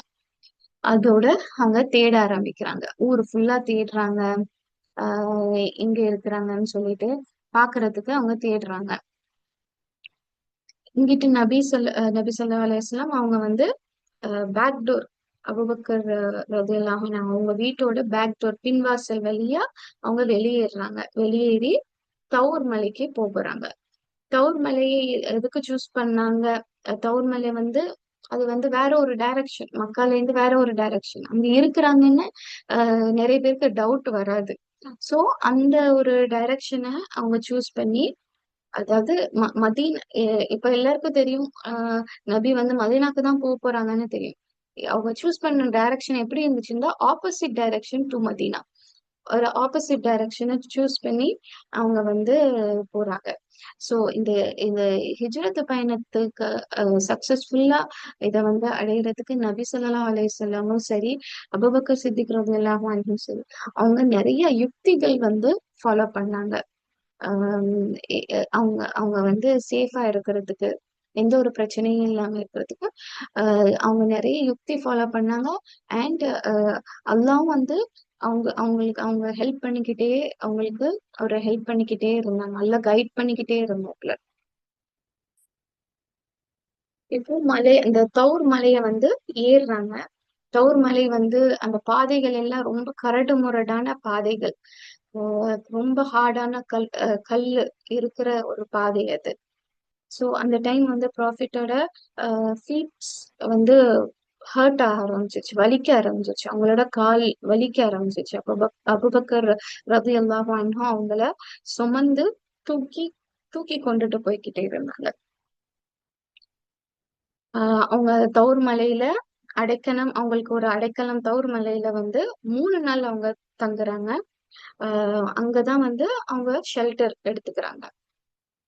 அதோட அவங்க தேட ஆரம்பிக்கிறாங்க, ஊர் ஃபுல்லா தேடுறாங்க. எங்க இருக்கிறாங்கன்னு சொல்லிட்டு பாக்குறதுக்கு அவங்க தேடுறாங்க. இங்கிட்டு நபி ஸல்லல்லாஹு அலைஹி வஸல்லம் அவங்க வந்து பேக் டோர் அபூபக்கர் ரலியல்லாஹு அன்ஹு அவங்க வீட்டோட பேக் டோர் பின்வாசல் வழியா அவங்க வெளியேறாங்க. வெளியேறி தௌர் மலைக்கு போறாங்க. தௌர் மலையை எதுக்கு சூஸ் பண்ணாங்க? தௌர் மலை வந்து அது வந்து வேற ஒரு டைரக்ஷன், மக்கால இருந்து வேற ஒரு டைரக்ஷன் அங்க இருக்கிறாங்கன்னு நிறைய பேருக்கு டவுட் வராது. சோ அந்த ஒரு டைரக்ஷனை அவங்க சூஸ் பண்ணி, அதாவது மதீன் இப்ப எல்லாருக்கும் தெரியும் நபி வந்து மதீனாக்கு தான் போக போறாங்கன்னு தெரியும். அவங்க சூஸ் பண்ண டைரக்ஷன் எப்படி இருந்துச்சுன்னா ஆப்போசிட் டைரக்ஷன் டு மதீனா. ஒரு ஆப்போசிட் டைரக்ஷனை சூஸ் பண்ணி அவங்க வந்து போறாங்க. சோ இந்த இந்த ஹிஜ்ரத் பயணத்துக்கு சக்சஸ்ஃபுல்லா இத வந்து அடையிறதுக்கு நபி ஸல்லல்லாஹு அலைஹி வஸல்லமும் சரி, அபூபக்கர் சித்திக் ரலியல்லாஹு அன்ஹும் சரி, அவங்க நிறைய யுக்திகள் வந்து ஃபாலோ பண்ணாங்க. ஆஹ் அவங்க அவங்க வந்து சேஃபா இருக்கிறதுக்கு, எந்த ஒரு பிரச்சனையும் இல்லாம இருக்கிறதுக்கு அவங்க நிறைய யுக்தி ஃபாலோ பண்ணாங்க. அண்ட் அல்லாவும் வந்து அவங்க ஹெல்ப் பண்ணிக்கிட்டே அவங்களுக்கு அவரை ஹெல்ப் பண்ணிக்கிட்டே இருந்தாங்க, நல்லா கைட் பண்ணிக்கிட்டே இருந்தாங்க. இப்போ அந்த தௌர் மலைய வந்து ஏறுறாங்க. தௌர் மலை வந்து அந்த பாதைகள் எல்லாம் ரொம்ப கரடு முரடான பாதைகள். ரொம்ப ஹார்டான கல்லு இருக்கிற ஒரு பாதை அது. சோ அந்த டைம் வந்து ப்ராஃபிட்டோட ஃபீட்ஸ் வந்து ஹர்ட் ஆக ஆரம்பிச்சிச்சு, வலிக்க ஆரம்பிச்சிச்சு, அவங்களோட கால் வலிக்க ஆரம்பிச்சிச்சு. அப்போ அபூபக்கர் ரலியல்லாஹு அன்ஹு அவங்கள சுமந்து தூக்கி தூக்கி கொண்டுட்டு போய்கிட்டே இருந்தாங்க. அவங்க தௌர் மலையில அவங்களுக்கு ஒரு அடைக்கலம் தௌர் மலையில வந்து 3 நாள் அவங்க தங்குறாங்க. அங்கதான் வந்து அவங்க ஷெல்டர் எடுத்துக்கிறாங்க.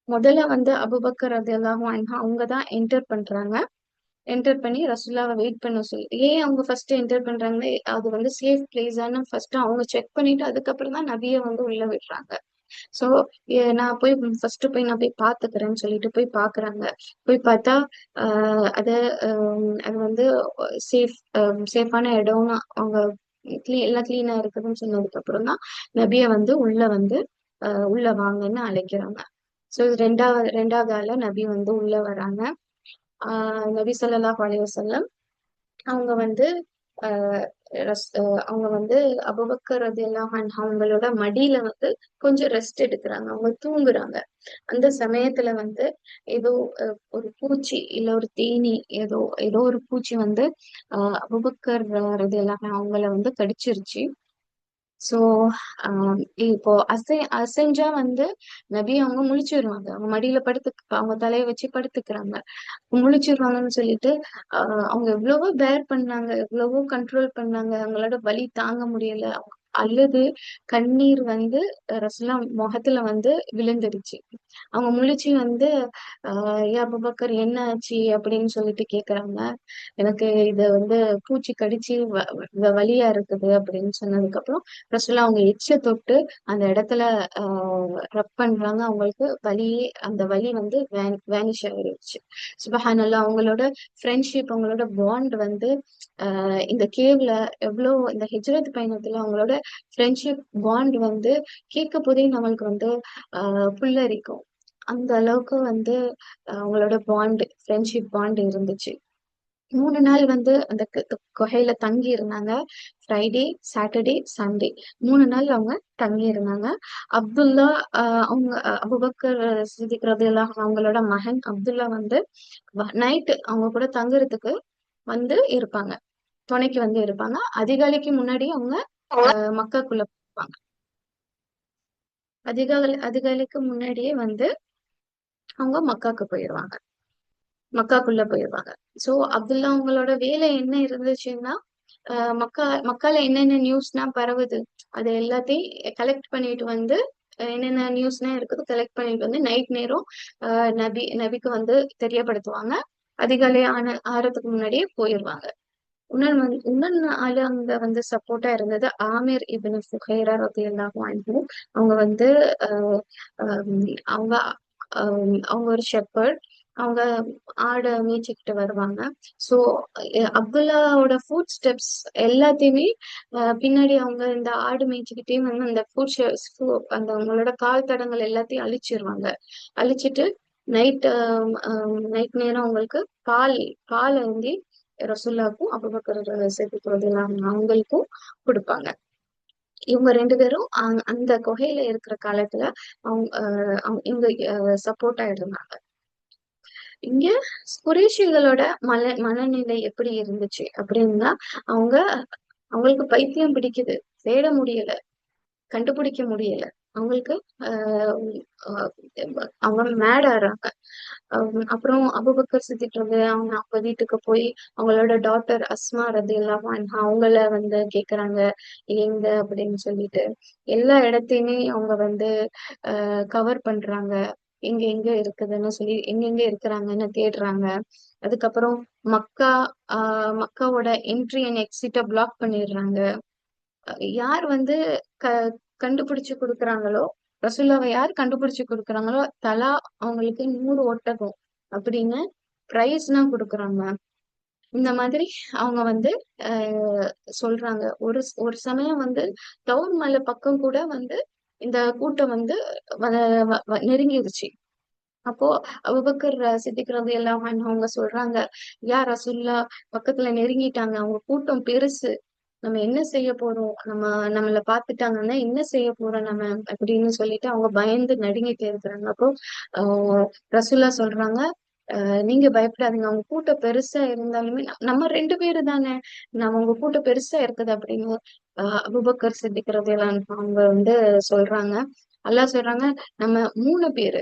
முதல்ல வந்து அபூபக்கர் ரலியல்லாஹு அன்ஹு அவங்கதான் என்டர் பண்றாங்க. என்டர் பண்ணி ரசூலுல்லாஹ்வை வெயிட் பண்ண சொல்லி, ஏன் அவங்க ஃபர்ஸ்ட் என்டர் பண்றாங்கன்னா அது வந்து சேஃப் பிளேஸான்னு ஃபர்ஸ்ட் அவங்க செக் பண்ணிட்டு அதுக்கப்புறம் தான் நபியை வந்து உள்ள விடுறாங்க. சோ நான் போய் ஃபர்ஸ்ட் போய் நான் போய் பாத்துக்கிறேன்னு சொல்லிட்டு போய் பாக்குறாங்க. போய் பார்த்தா அது அது வந்து சேஃப் சேஃபான இடம்னு அவங்க எல்லாம் கிளீனா இருக்குதுன்னு சொன்னதுக்கு அப்புறம் தான் நபிய வந்து உள்ள வாங்கன்னு அழைக்கிறாங்க. சோ ரெண்டாவது ஆள நபி வந்து உள்ள வராங்க. நபி ஸல்லல்லாஹு அலைஹி வஸல்லம் அவங்க வந்து ஆஹ் அவங்க வந்து அபூபக்கர் ரலியல்லாஹு அன்ஹு அவங்களோட மடியில வந்து கொஞ்சம் ரெஸ்ட் எடுக்கிறாங்க, அவங்க தூங்குறாங்க. அந்த சமயத்துல வந்து ஏதோ ஒரு பூச்சி இல்ல ஒரு தேனி, ஏதோ ஏதோ ஒரு பூச்சி வந்து அபூபக்கர் ரலியல்லாஹு அன்ஹு அவங்கள வந்து கடிச்சிருச்சு. சோ இப்போ அசைஞ்சா வந்து நபி அவங்க முழிச்சிருவாங்க, அவங்க மடியில அவங்க தலையை வச்சு படுத்துக்கிறாங்க, முழிச்சிருவாங்கன்னு சொல்லிட்டு அவங்க எவ்வளவோ பேர் பண்ணாங்க, எவ்வளவோ கண்ட்ரோல் பண்ணாங்க, அவங்களோட வலி தாங்க முடியல. அவங்க அழுது கண்ணீர் வந்து ரசூலுல்லாஹ் முகத்துல வந்து விழுந்துடுச்சு. அவங்க முழிச்சு வந்து யா அபூபக்கர் என்ன ஆச்சு அப்படின்னு சொல்லிட்டு கேக்குறாங்க. எனக்கு இது வந்து பூச்சி கடிச்சு வலியா இருக்குது அப்படின்னு சொன்னதுக்கு அப்புறம் ரசூலுல்லாஹ் அவங்க எச்ச தொட்டு அந்த இடத்துல ரப் பண்றாங்க. அவங்களுக்கு அந்த வலி வந்து வேனிஷ் ஆயிடுச்சு. சுபஹானல்லாஹ், அவங்களோட ஃப்ரெண்ட்ஷிப், அவங்களோட பாண்ட் வந்து இந்த கேவ்ல இந்த ஹிஜ்ரத் பயணத்துல அவங்களோட ஃப்ரெண்ட்ஷிப் பாண்ட் வந்து கேட்க போதே நம்மளுக்கு வந்து புல்லரிக்கும். அந்த அளவுக்கு வந்து அவங்களோட பாண்ட், ஃப்ரெண்ட்ஷிப் பாண்ட் இருந்துச்சு. 3 நாள் வந்து அந்த குகையில தங்கி இருந்தாங்க. ஃப்ரைடே, சாட்டர்டே, சண்டே 3 நாள் அவங்க தங்கி இருந்தாங்க. அப்துல்லா அவங்க அபூபக்கர் சித்திக் ரலியல்லாஹு அவங்களோட மகன் அப்துல்லா வந்து நைட்டு அவங்க கூட தங்குறதுக்கு வந்து இருப்பாங்க. துணைக்கு வந்து இருப்பாங்க. அதிகாலைக்கு முன்னாடி அவங்க மக்காக்குள்ள போவாங்க. அதிகாலைக்கு முன்னாடியே வந்து அவங்க மக்காக்கு போயிருவாங்க. மக்காக்குள்ள போயிருவாங்க. சோ அப்துல்லா அவங்களோட வேலை என்ன இருந்துச்சுன்னா, மக்கால என்னென்ன நியூஸ்லாம் பரவுது அது எல்லாத்தையும் கலெக்ட் பண்ணிட்டு வந்து என்னென்ன நியூஸ்லாம் இருக்குது கலெக்ட் பண்ணிட்டு வந்து நைட் நேரம் நபிக்கு வந்து தெரியப்படுத்துவாங்க. அதிகாலை ஆறதுக்கு முன்னாடியே போயிருவாங்க. இன்னொன்னு ஆளு அங்க வந்து சப்போர்ட்டா இருந்தது ஆமீர் இப்னு ஃபுஹைரா ரலியல்லாஹு அன்ஹு. அவங்க வந்து அஹ் அவங்க அவங்க ஒரு ஷெப்பர்ட். அவங்க ஆடை மேய்ச்சிக்கிட்டு வருவாங்க. சோ அப்துல்லாவோட ஃபுட் ஸ்டெப்ஸ் எல்லாத்தையுமே பின்னாடி அவங்க இந்த ஆடு மேய்ச்சிக்கிட்டே வந்து அந்த அந்த அவங்களோட கால் தடங்கள் எல்லாத்தையும் அழிச்சிருவாங்க. அழிச்சிட்டு நைட் நைட் நேரம் அவங்களுக்கு பால் பாலை வந்து ரசுல்லாக்கும் அபூபக்கர் சித்திக் ரலியல்லாஹு அன்ஹு அவங்களுக்கும் கொடுப்பாங்க. இவங்க 2 பேரும் அந்த குகையில இருக்கிற காலத்துல இவங்க சப்போர்ட்டா இருந்தாங்க. இங்க குறைஷிகளோட மனநிலை எப்படி இருந்துச்சு அப்படின்னா, அவங்க அவங்களுக்கு பைத்தியம் பிடிக்குது. தேட முடியல, கண்டுபிடிக்க முடியல. அவங்களுக்கு ஆஹ் ஆஹ் அவங்க மேட் ஆறாங்க. அப்புறம் அபூபக்கர் சித்திக் அவங்க அவங்க வீட்டுக்கு போய் அவங்களோட டாட்டர் அஸ்மா ரலியல்லாஹு அன்ஹா அவங்கள வந்து கேக்குறாங்க எங்க அப்படின்னு சொல்லிட்டு. எல்லா இடத்தையுமே அவங்க வந்து கவர் பண்றாங்க. எங்க எங்க இருக்குதுன்னு சொல்லி எங்கெங்க இருக்கிறாங்கன்னு தேடுறாங்க. அதுக்கப்புறம் மக்கா மக்காவோட என்ட்ரி அண்ட் எக்ஸிட்ட பிளாக் பண்ணிடுறாங்க. யார் வந்து க கண்டுபிடிச்சு கொடுக்குறாங்களோ, ரசூல்லாவை யார் கண்டுபிடிச்சு கொடுக்குறாங்களோ தலா அவங்களுக்கு 100 ஒட்டகம் அப்படின்னு பிரைஸ்லாம் கொடுக்குறாங்க. இந்த மாதிரி அவங்க வந்து சொல்றாங்க. ஒரு ஒரு சமயம் வந்து டவுன் மலை பக்கம் கூட வந்து இந்த கூட்டம் வந்து நெருங்கிருச்சு. அப்போ அபூபக்கர் சித்திக் ரலியல்லாஹு அன்ஹு அவங்க சொல்றாங்க, யா ரசூலுல்லா பக்கத்துல நெருங்கிட்டாங்க, அவங்க கூட்டம் பெருசு, நம்ம என்ன செய்ய போறோம், நம்மள பாத்துட்டாங்கன்னா என்ன செய்ய போறோம் நம்ம அப்படின்னு சொல்லிட்டு அவங்க பயந்து நடுங்கிட்டு இருக்கிறாங்க. அப்போ ரசூல்லா சொல்றாங்க, நீங்க பயப்படாதீங்க, அவங்க கூட்டம் பெருசா இருந்தாலுமே நம்ம 2 பேரு தானே, நம்ம உங்க கூட்டம் பெருசா இருக்குது அப்படின்னு அபூபக்கர் சித்திக் ரலியல்லாஹு அன்ஹு அவங்க வந்து சொல்றாங்க. அல்லாஹ் சொல்றாங்க, நம்ம 3 பேரு,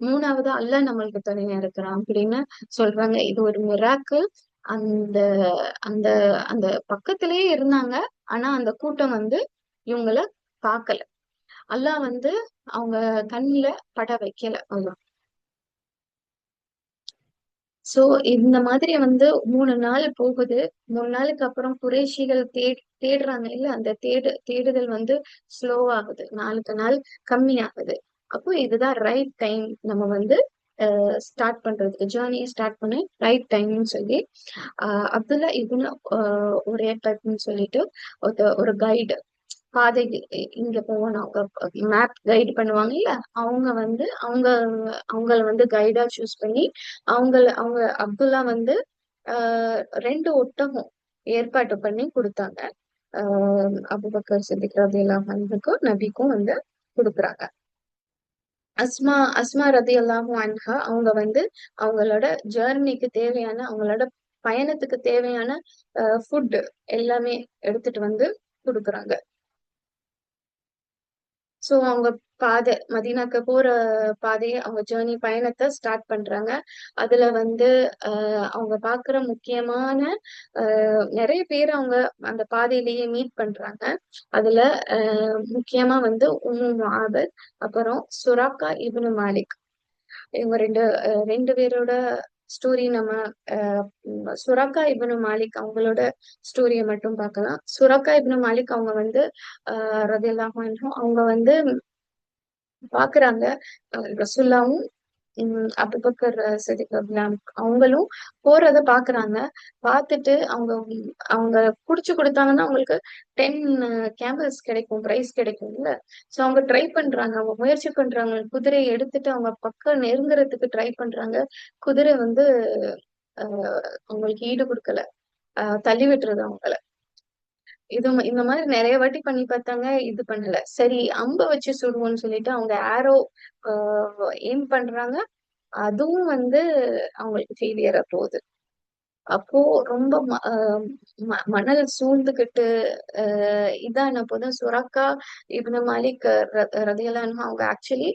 மூணாவது அல்லாஹ் நம்மளுக்கு துணையா இருக்கிறான் அப்படின்னு சொல்றாங்க. இது ஒரு மிராக்கிள். அந்த அந்த அந்த பக்கத்திலேயே இருந்தாங்க. ஆனா அந்த கூட்டம் வந்து இவங்கள பார்க்கல. அல்லாஹ் வந்து அவங்க கண்ணுல பட வைக்கல. அல்லாஹ். சோ இந்த மாதிரி வந்து 3 நாள் போகுது. 3 நாளுக்கு அப்புறம் குறைஷிகள் தேடுறாங்க இல்ல, அந்த தேடுதல் வந்து ஸ்லோ ஆகுது, நாளுக்கு நாள் கம்மி ஆகுது. அப்போ இதுதான் ரைட் டைம், நம்ம வந்து ஸ்டார்ட் பண்றதுக்கு ஜேர்னியை ஸ்டார்ட் பண்ண ரைட் டைம்னு சொல்லி அப்துல்லா இப்னு உரையன்னு சொல்லிட்டு ஒரு கைடு, பாதை இங்க போகணும் மேப் கைடு பண்ணுவாங்க இல்ல, அவங்க வந்து அவங்கள வந்து கைடா சூஸ் பண்ணி அவங்க அப்துல்லா வந்து 2 ஒட்டகம் ஏற்பாடு பண்ணி கொடுத்தாங்க. அபூபக்கர் சித்திக் ரலியல்லாஹு அன்ஹுக்கும் நபிக்கும் வந்து கொடுக்குறாங்க. அஸ்மா ரலியல்லாஹு அன்ஹா அவங்க வந்து அவங்களோட ஜேர்னிக்கு தேவையான, அவங்களோட பயணத்துக்கு தேவையான ஃபுட் எல்லாமே எடுத்துட்டு வந்து கொடுக்குறாங்க. சோ அவங்க மதீனாக்கு போற பாதையை, அவங்க ஜேர்னி பயணத்தை ஸ்டார்ட் பண்றாங்க. அதுல வந்து அவங்க பாக்குற முக்கியமான நிறைய பேர் அவங்க அந்த பாதையிலேயே மீட் பண்றாங்க. அதுல முக்கியமா வந்து உம்மு முஆபத், அப்புறம் சுராக்கா இப்னு மாலிக். இவங்க 2 பேரோட ஸ்டோரி நம்ம சுராக்கா இப்னு மாலிக் அவங்களோட ஸ்டோரியை மட்டும் பார்க்கலாம். சுராக்கா இப்னு மாலிக் அவங்க வந்து ரலியல்லாஹு அன்ஹு அவங்க வந்து பாக்குறாங்க ரசூல்லாவும் அபூபக்கர் சித்திக் அவங்களும் போறத பாக்குறாங்க. பார்த்துட்டு அவங்க அவங்க புடிச்சு கொடுத்தாங்கன்னா அவங்களுக்கு 10 கேமல்ஸ் கிடைக்கும், பிரைஸ் கிடைக்கும்ல. சோ அவங்க ட்ரை பண்றாங்க, அவங்க முயற்சி பண்றாங்க, குதிரையை எடுத்துட்டு அவங்க பக்கம் நெருங்குறதுக்கு ட்ரை பண்றாங்க. குதிரை வந்து அவங்களுக்கு ஈடு கொடுக்கல, தள்ளி விட்டுறது அவங்கள. இந்த மாதிரி நிறைய வாட்டி பண்ணி பார்த்தாங்க, இது பண்ணல. சரி, அம்ப வச்சு சுடுவோம்னு சொல்லிட்டு அவங்க ஆரோ எய்ம் பண்றாங்க. அதுவும் வந்து அவங்களுக்கு ஃபெயிலியரா போகுது. அப்போ ரொம்ப மணல் சூழ்ந்துகிட்டு இதான போதும் சுரக்கா இப்னு மாலிக் ரதியல்லாஹு அன்ஹு அவங்க ஆக்சுவலி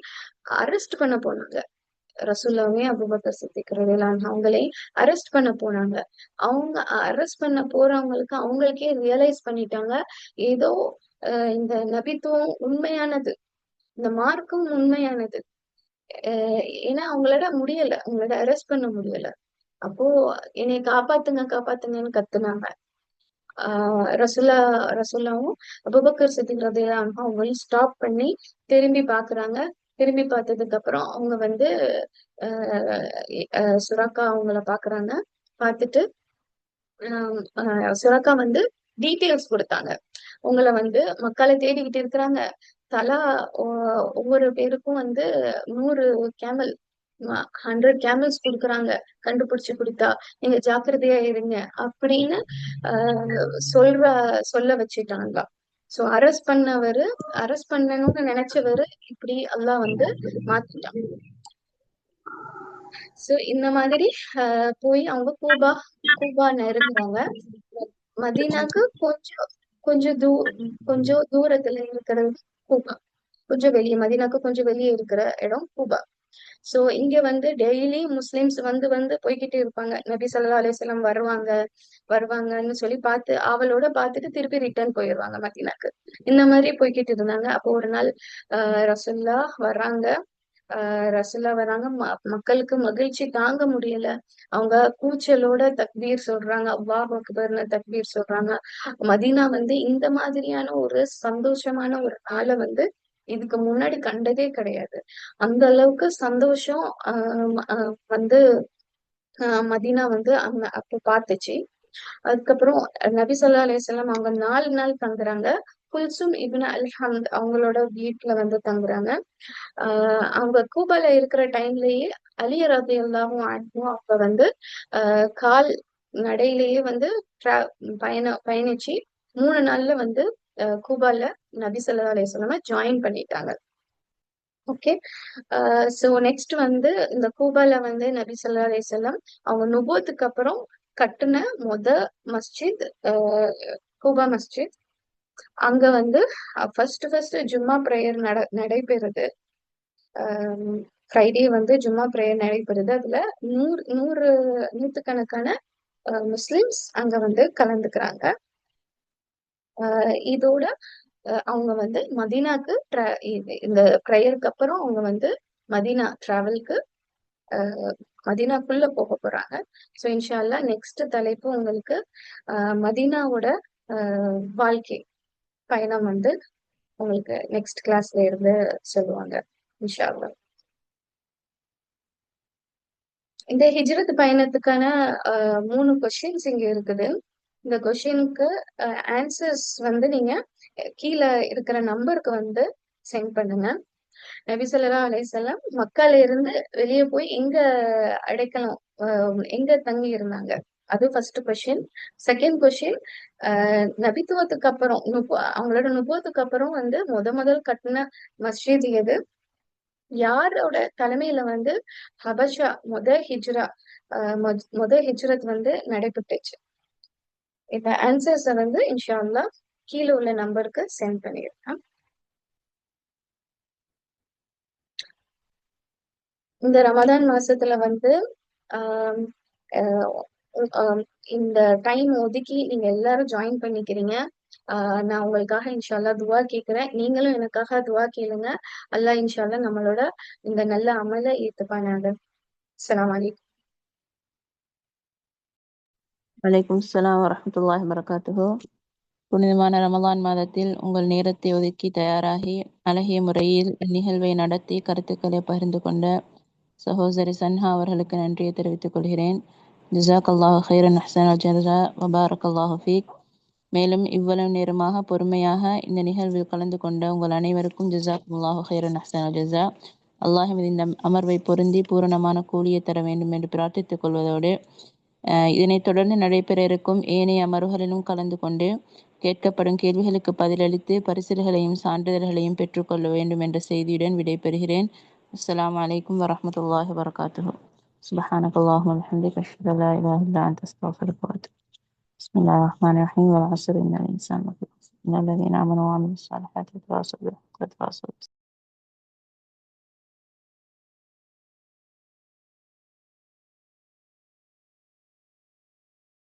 அரெஸ்ட் பண்ண போனாங்க. ரசூலுல்லாஹி அபூபக்கர் சித்திக் ரலியல்லாஹு அன்ஹு அவங்களை அரெஸ்ட் பண்ண போனாங்க. அவங்க அரெஸ்ட் பண்ண போறவங்களுக்கு அவங்களுக்கே ரியலைஸ் பண்ணிட்டாங்க, ஏதோ இந்த நபித்துவம் உண்மையானது, இந்த மார்க்கும் உண்மையானது. ஏன்னா அவங்களோட முடியல, அவங்களோட அரெஸ்ட் பண்ண முடியல. அப்போ என்னை காப்பாத்துங்க காப்பாத்துங்கன்னு கத்துனாங்க. ரசுல்லா ரசுல்லாவும் அபூபக்கர் சித்திக் ரலியல்லாஹு அன்ஹு அவங்களும் ஸ்டாப் பண்ணி திரும்பி பாக்குறாங்க. திரும்பி பார்த்ததுக்கு அப்புறம் அவங்க வந்து சுராக்கா அவங்கள பாக்குறாங்க. பார்த்துட்டு சுரக்கா வந்து டீட்டெயில்ஸ் கொடுத்தாங்க. உங்களை வந்து மக்களை தேடிக்கிட்டு இருக்கிறாங்க. தலா ஒவ்வொரு பேருக்கும் வந்து 100 கேமல் 100 கேமல்ஸ் கொடுக்குறாங்க, கண்டுபிடிச்சு கொடுத்தா நீங்க ஜாக்கிரதையா இருங்க அப்படின்னு சொல்ல வச்சுட்டாங்க. சோ அரெஸ்ட் பண்ணணும்னு நினைச்சவரு இப்படி அல்லாஹ் வந்து மாத்திட்டான். சோ இந்த மாதிரி போய் அவங்க கூபா நெருங்குறாங்க. மதீனாக்கு கொஞ்சம் கொஞ்சம் தூரத்துல இருக்கிறது கூபா. கொஞ்சம் வெளியே, மதீனாக்கு கொஞ்சம் வெளியே இருக்கிற இடம் கூபா. சோ இங்க வந்து டெய்லி முஸ்லிம்ஸ் வந்து வந்து போய்கிட்டே இருப்பாங்க. நபி ஸல்லல்லாஹு அலைஹி வஸல்லம் வருவாங்கன்னு சொல்லி அவளோட பார்த்துட்டு திருப்பி ரிட்டர்ன் போயிடுவாங்க மதீனாக்கு. இந்த மாதிரி போய்கிட்டு இருந்தாங்க. அப்போ ஒரு நாள் ரசூல்லா வர்றாங்க. ரசூல்லா வராங்க. மக்களுக்கு மகிழ்ச்சி தாங்க முடியல. அவங்க கூச்சலோட தக்பீர் சொல்றாங்க, அல்லாஹ் அக்பர்னு தக்பீர் சொல்றாங்க. மதீனா வந்து இந்த மாதிரியான ஒரு சந்தோஷமான ஒரு நாளை வந்து இதுக்கு முன்னாடி கண்டதே கிடையாது. அந்த அளவுக்கு சந்தோஷம் வந்து மதீனா வந்து அப்ப பாத்துச்சு. அதுக்கப்புறம் நபி ஸல்லல்லாஹு அலைஹி வஸல்லம் அவங்க 4 நாள் தங்குறாங்க. குல்சும் இப்னு அல்ஹம்த் அவங்களோட வீட்டுல வந்து தங்குறாங்க. அவங்க கூபால இருக்கிற டைம்லயே அலி ரலியல்லாஹு அன்ஹு அவங்க வந்து கால் நடையிலேயே வந்து பயணிச்சு 3 நாள்ல வந்து கூபால நபி ஸல்லல்லாஹு அலைஹி வஸல்லம் ஜாயின் பண்ணிட்டாங்க. ஓகே. சோ நெக்ஸ்ட் வந்து இந்த கூபால வந்து நபி ஸல்லல்லாஹு அலைஹி வஸல்லம் அவங்க நுபுவத்துக்கு அப்புறம் கட்டுன மஸ்ஜித் கூபா மஸ்ஜித். அங்க வந்து ஃபர்ஸ்ட் ஜும்மா பிரேயர் நடைபெறுது. ஃப்ரைடே வந்து ஜும்மா பிரேயர் நடைபெறுது. அதுல நூத்துக்கணக்கான முஸ்லிம்ஸ் அங்க வந்து கலந்துக்கிறாங்க. இதோட அவங்க வந்து மதீனாக்கு இந்த ப்ரேயருக்கு அப்புறம் அவங்க வந்து மதீனா டிராவலுக்கு மதீனாக்குள்ள போக போறாங்க. ஸோ இன்ஷா அல்லாஹ் நெக்ஸ்ட் தலைப்பு உங்களுக்கு மதீனாவோட வாழ்க்கை பயணம் வந்து உங்களுக்கு நெக்ஸ்ட் கிளாஸ்ல இருந்து சொல்லுவாங்க இன்ஷா அல்லாஹ். இந்த ஹிஜ்ரத் பயணத்துக்கான 3 கொஸ்டின்ஸ் இங்க இருக்குது. இந்த கொஸ்டினுக்கு ஆன்சர்ஸ் வந்து நீங்க கீழே இருக்கிற நம்பருக்கு வந்து சென்ட் பண்ணுங்க. நபி ஸல்லல்லாஹு அலைஹி வஸல்லம் மக்கால இருந்து வெளியே போய் எங்க அடைக்கலம் எங்க தங்கி இருந்தாங்க, அது ஃபர்ஸ்ட் கொஸ்டின். செகண்ட் கொஸ்டின், நபித்துவத்துக்கு அப்புறம் அவங்களோட நுபுவத்துக்கு அப்புறம் வந்து முதல் கட்டின மஸ்ஜித் எது, யாரோட தலைமையில வந்து ஹபஷா ஹிஜ்ரத் வந்து நடைபெற்றுச்சு. இந்த ஆன்சர்ஸ வந்து இன்ஷா அல்லாஹ் கீழே உள்ள நம்பருக்கு சென்ட் பண்ணிருக்கேன். இந்த ரமதான் மாசத்துல வந்து ஆஹ் இந்த டைம் ஒதுக்கி நீங்க எல்லாரும் ஜாயின் பண்ணிக்கிறீங்க. நான் உங்களுக்காக இன்ஷா அல்லாஹ் துவா கேட்கிறேன். நீங்களும் எனக்காக துவா கேளுங்க. அல்லாஹ் இன்ஷா அல்லாஹ் நம்மளோட இந்த நல்ல அமலை ஏத்துப்பானாங்க. அஸ்ஸலாமு அலைக்கும். வலைக்கும் ஸலாம் வரஹ்மத்துல்லாஹி வபரகாத்துஹு. புனிதமான ரமலான் மாதத்தில் உங்கள் நேரத்தை ஒதுக்கி தயாராகி அழகிய முறையில் நிகழ்வை நடத்தி கருத்துக்களை பகிர்ந்து கொண்ட சகோதரி சன்ஹா அவர்களுக்கு நன்றியை தெரிவித்துக் கொள்கிறேன். ஜஸாக்கல்லாஹு ஹைரன் அஹ்ஸனல் ஜஸா வ பாரக்கல்லாஹு ஃபீக். மேலும் இவ்வளவு நேரமாக பொறுமையாக இந்த நிகழ்வில் கலந்து கொண்ட உங்கள் அனைவருக்கும் ஜஸாக்கல்லாஹு ஹைரன் அஹ்ஸனல் ஜஸா. அல்லாஹ் இந்த அமர்வை பொருந்தி பூரணமான கூலியை தர வேண்டும் என்று பிரார்த்தித்துக் கொள்வதோடு இதனைத் தொடர்ந்து நடைபெற இருக்கும் ஏனைய அமர்வுகளிலும் கலந்து கொண்டு கேட்கப்படும் கேள்விகளுக்கு பதிலளித்து பரிசில்களையும் சான்றிதழ்களையும் பெற்றுக்கொள்ள வேண்டும் என்ற செய்தியுடன் விடைபெறுகிறேன். அஸ்ஸலாமு அலைக்கும் வரஹ்மத்துல்லாஹி வபரகாத்துஹு. சுப்ஹானக்கல்லாஹும்ம வ பிஹம்திக அஷ்ஹது அல்லா இலாஹா இல்லா அன்த அஸ்தக்ஃபிருக வ அத்தூபு இலைக். பிஸ்மில்லாஹிர் ரஹ்மானிர் ரஹீம். வல் அஸ்ர் இன்னல் இன்சான லஃபீ ഖുസ്ർ. இன்னல்லதீன ஆமனூ வ அமிலுஸ் ஸாலிஹாத்தி வதவாஸவ் பில் ஹக்கி வதவாஸவ்